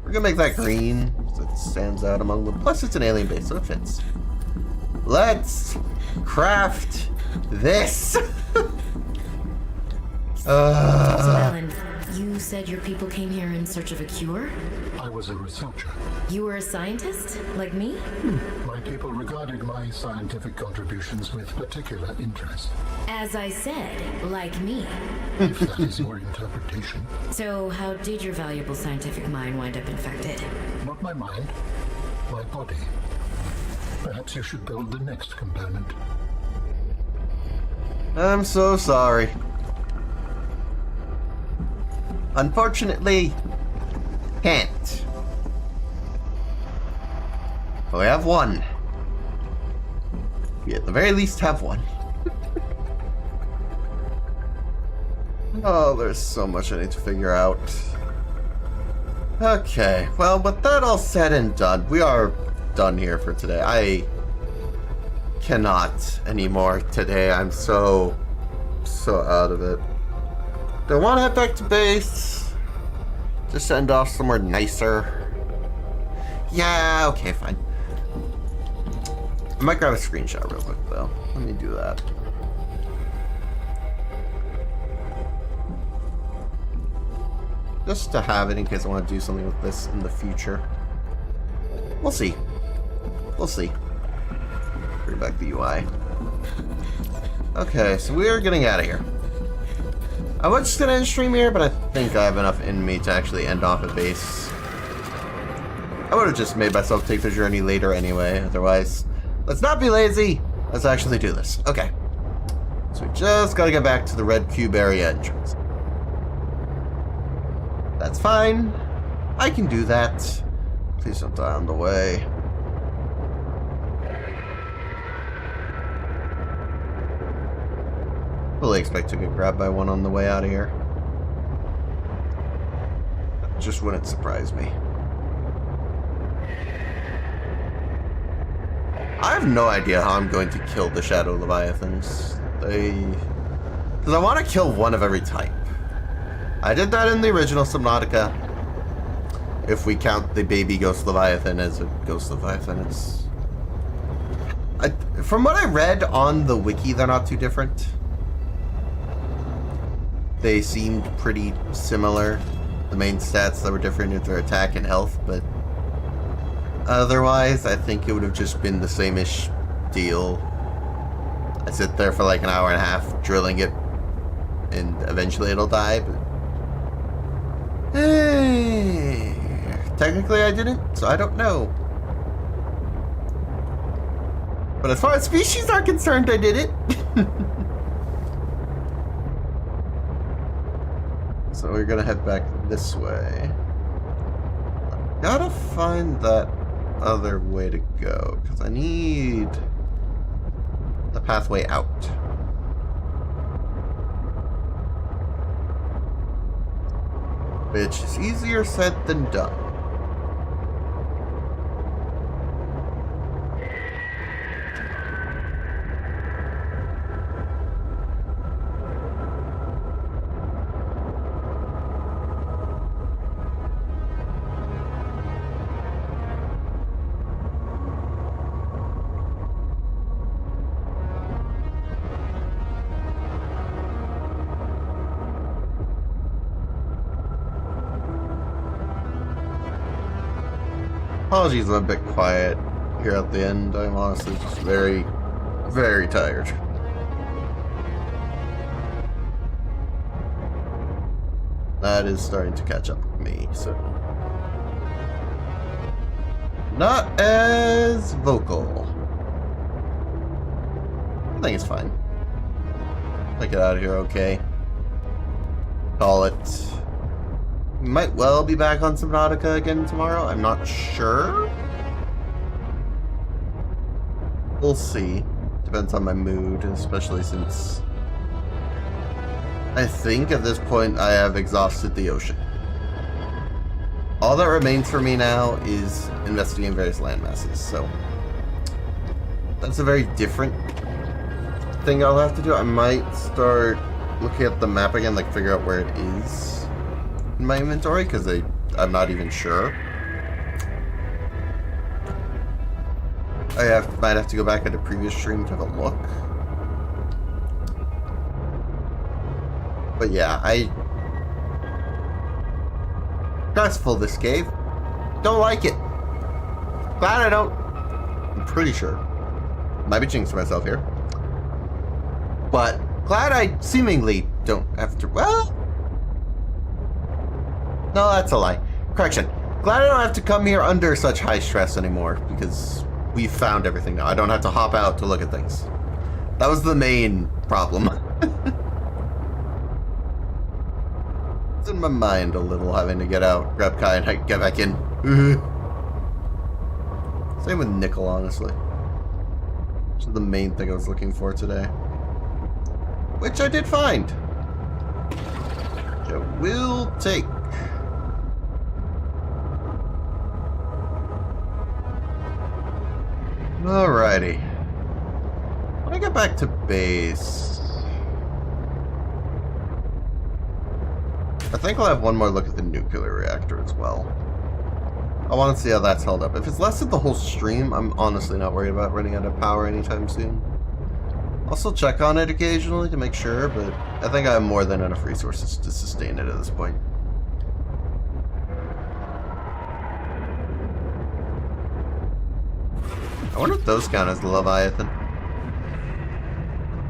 We're gonna make that green, so it stands out among them. Plus, it's an alien base, so it fits. Let's craft this! So, Alan, you said your people came here in search of a cure? I was a researcher. You were a scientist, like me? My people regarded my scientific contributions with particular interest. As I said, like me. If that is your interpretation. So, how did your valuable scientific mind wind up infected? Not my mind, my body. Perhaps you should build the next component. I'm so sorry. Unfortunately, can't. We have one. We at the very least have one. Oh, there's so much I need to figure out. Okay, well, with that all said and done, we are done here for today. I cannot anymore today. I'm so out of it. Do I want to head back to base? Just send off somewhere nicer? Yeah, okay, fine. I might grab a screenshot real quick, though. Let me do that. Just to have it in case I want to do something with this in the future. We'll see. We'll see. Bring back the UI. Okay, so we are getting out of here. I was just gonna end stream here, but I think I have enough in me to actually end off at base. I would have just made myself take the journey later anyway, otherwise. Let's not be lazy. Let's actually do this. Okay. So we just gotta get back to the red cube area entrance. That's fine. I can do that. Please don't die on the way. Fully expect to get grabbed by one on the way out of here. That just wouldn't surprise me. I have no idea how I'm going to kill the Shadow Leviathans. Because I want to kill one of every type. I did that in the original Subnautica. If we count the baby Ghost Leviathan as a Ghost Leviathan, it's... from what I read on the wiki, they're not too different. They seemed pretty similar. The main stats that were different is their attack and health, but otherwise, I think it would have just been the same-ish deal. I sit there for like an hour and a half drilling it, and eventually it'll die, but... technically I didn't, so I don't know. But as far as species are concerned, I did it. So we're gonna head back this way. Gotta find that other way to go, because I need the pathway out. Which is easier said than done. Apologies, I'm a bit quiet here at the end. I'm honestly just very, very tired. That is starting to catch up with me, so... not as vocal. I think it's fine. I get out of here okay. Call it. Might well be back on Subnautica again tomorrow. I'm not sure. We'll see. Depends on my mood, especially since I think at this point I have exhausted the ocean. All that remains for me now is investigating various landmasses, so that's a very different thing I'll have to do. I might start looking at the map again, like figure out where it is in my inventory, because I'm not even sure. Might have to go back at a previous stream to have a look. But yeah, stressful this cave. Don't like it. Glad I don't. I'm pretty sure. Might be jinxing myself here. But glad I seemingly don't have to. Well, no, that's a lie. Correction. Glad I don't have to come here under such high stress anymore, because we've found everything now. I don't have to hop out to look at things. That was the main problem. It's in my mind a little, having to get out, grab Kai, and get back in. Same with Nickel, honestly. Which is the main thing I was looking for today. Which I did find. Which I will take. Alrighty. When I get back to base, I think I'll have one more look at the nuclear reactor as well. I want to see how that's held up. If it's lasted the whole stream, I'm honestly not worried about running out of power anytime soon. I'll still check on it occasionally to make sure, but I think I have more than enough resources to sustain it at this point. I wonder if those count as the Leviathan.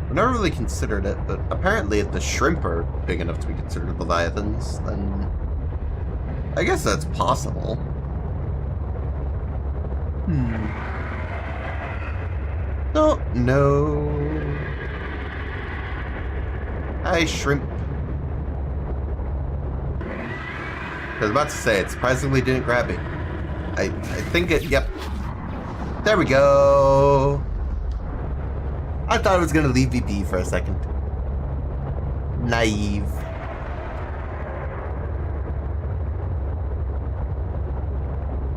I've never really considered it, but apparently if the shrimp are big enough to be considered Leviathans, then I guess that's possible. Don't know. Hi, shrimp. I was about to say, it surprisingly didn't grab me. I think it, yep. There we go. I thought it was going to leave VP for a second. Naive.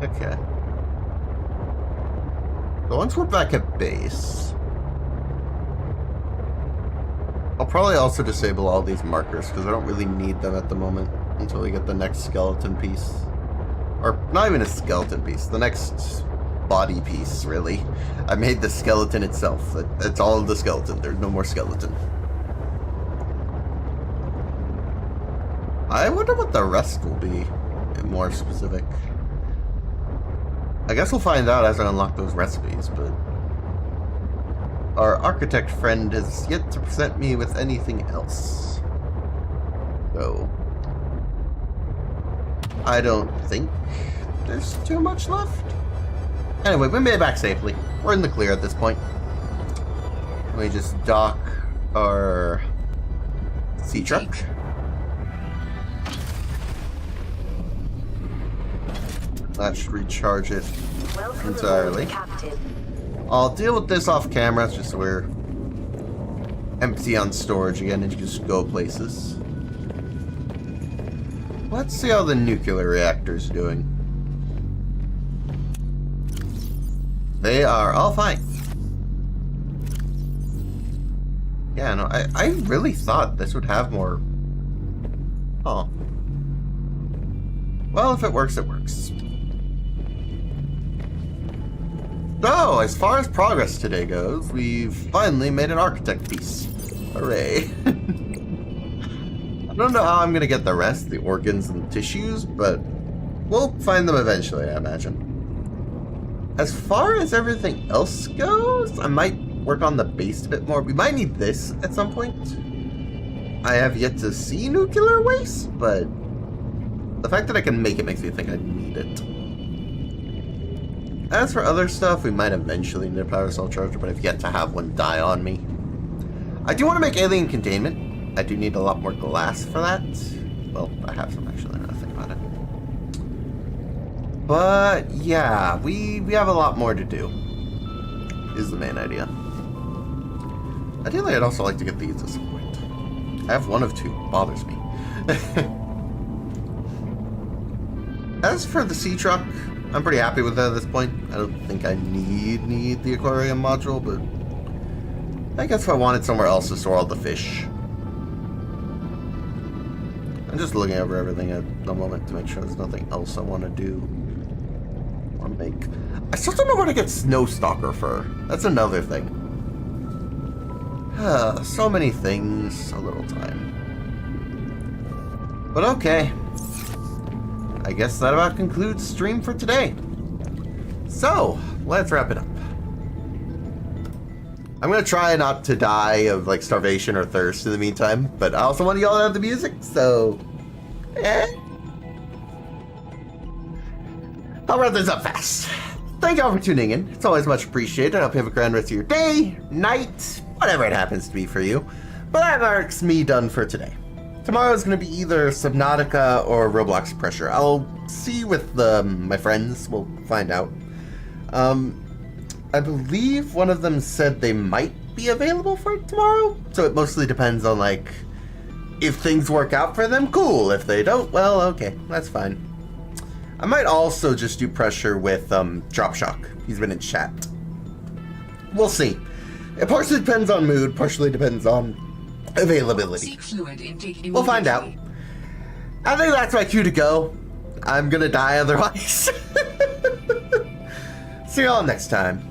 Okay. So once we're back at base, I'll probably also disable all these markers because I don't really need them at the moment until we get the next skeleton piece. Or not even a skeleton piece, the next body piece, really. I made the skeleton itself. It's all of the skeleton. There's no more skeleton. I wonder what the rest will be, more specific. I guess we'll find out as I unlock those recipes, but our architect friend has yet to present me with anything else. So I don't think there's too much left. Anyway, we made it back safely. We're in the clear at this point. Let me just dock our sea truck. That should recharge it entirely. I'll deal with this off camera, just so we're empty on storage again and just go places. Let's see how the nuclear reactor's doing. They are all fine. Yeah, no, I really thought this would have more. Oh. Well, if it works, it works. So, as far as progress today goes, we've finally made an architect piece. Hooray. I don't know how I'm going to get the rest, the organs and tissues, but we'll find them eventually, I imagine. As far as everything else goes, I might work on the base a bit more. We might need this at some point. I have yet to see nuclear waste, but the fact that I can make it makes me think I need it. As for other stuff, we might eventually need a power cell charger, but I've yet to have one die on me. I do want to make alien containment. I do need a lot more glass for that. Well, I have some actually, now that I think about it. But yeah, we have a lot more to do, is the main idea. Ideally, I'd also like to get these at some point. I have one of two. Bothers me. As for the sea truck, I'm pretty happy with that at this point. I don't think I need the aquarium module, but I guess if I wanted somewhere else to store all the fish. I'm just looking over everything at the moment to make sure there's nothing else I want to do or make. I still don't know where to get snow stalker fur. That's another thing. So many things, so little time. But okay. I guess that about concludes stream for today. So, let's wrap it up. I'm gonna try not to die of like starvation or thirst in the meantime, but I also want y'all to have the music, so I'll wrap this up fast. Thank y'all for tuning in. It's always much appreciated. I hope you have a grand rest of your day, night, whatever it happens to be for you. But that marks me done for today. Tomorrow is going to be either Subnautica or Roblox Pressure. I'll see with my friends. We'll find out. I believe one of them said they might be available for tomorrow. So it mostly depends on, like, if things work out for them, cool. If they don't, well, okay, that's fine. I might also just do Pressure with Dropshock. He's been in chat. We'll see. It partially depends on mood, partially depends on availability. Seek fluid intake We'll find out. immediately. I think that's my cue to go. I'm gonna die otherwise. See y'all next time.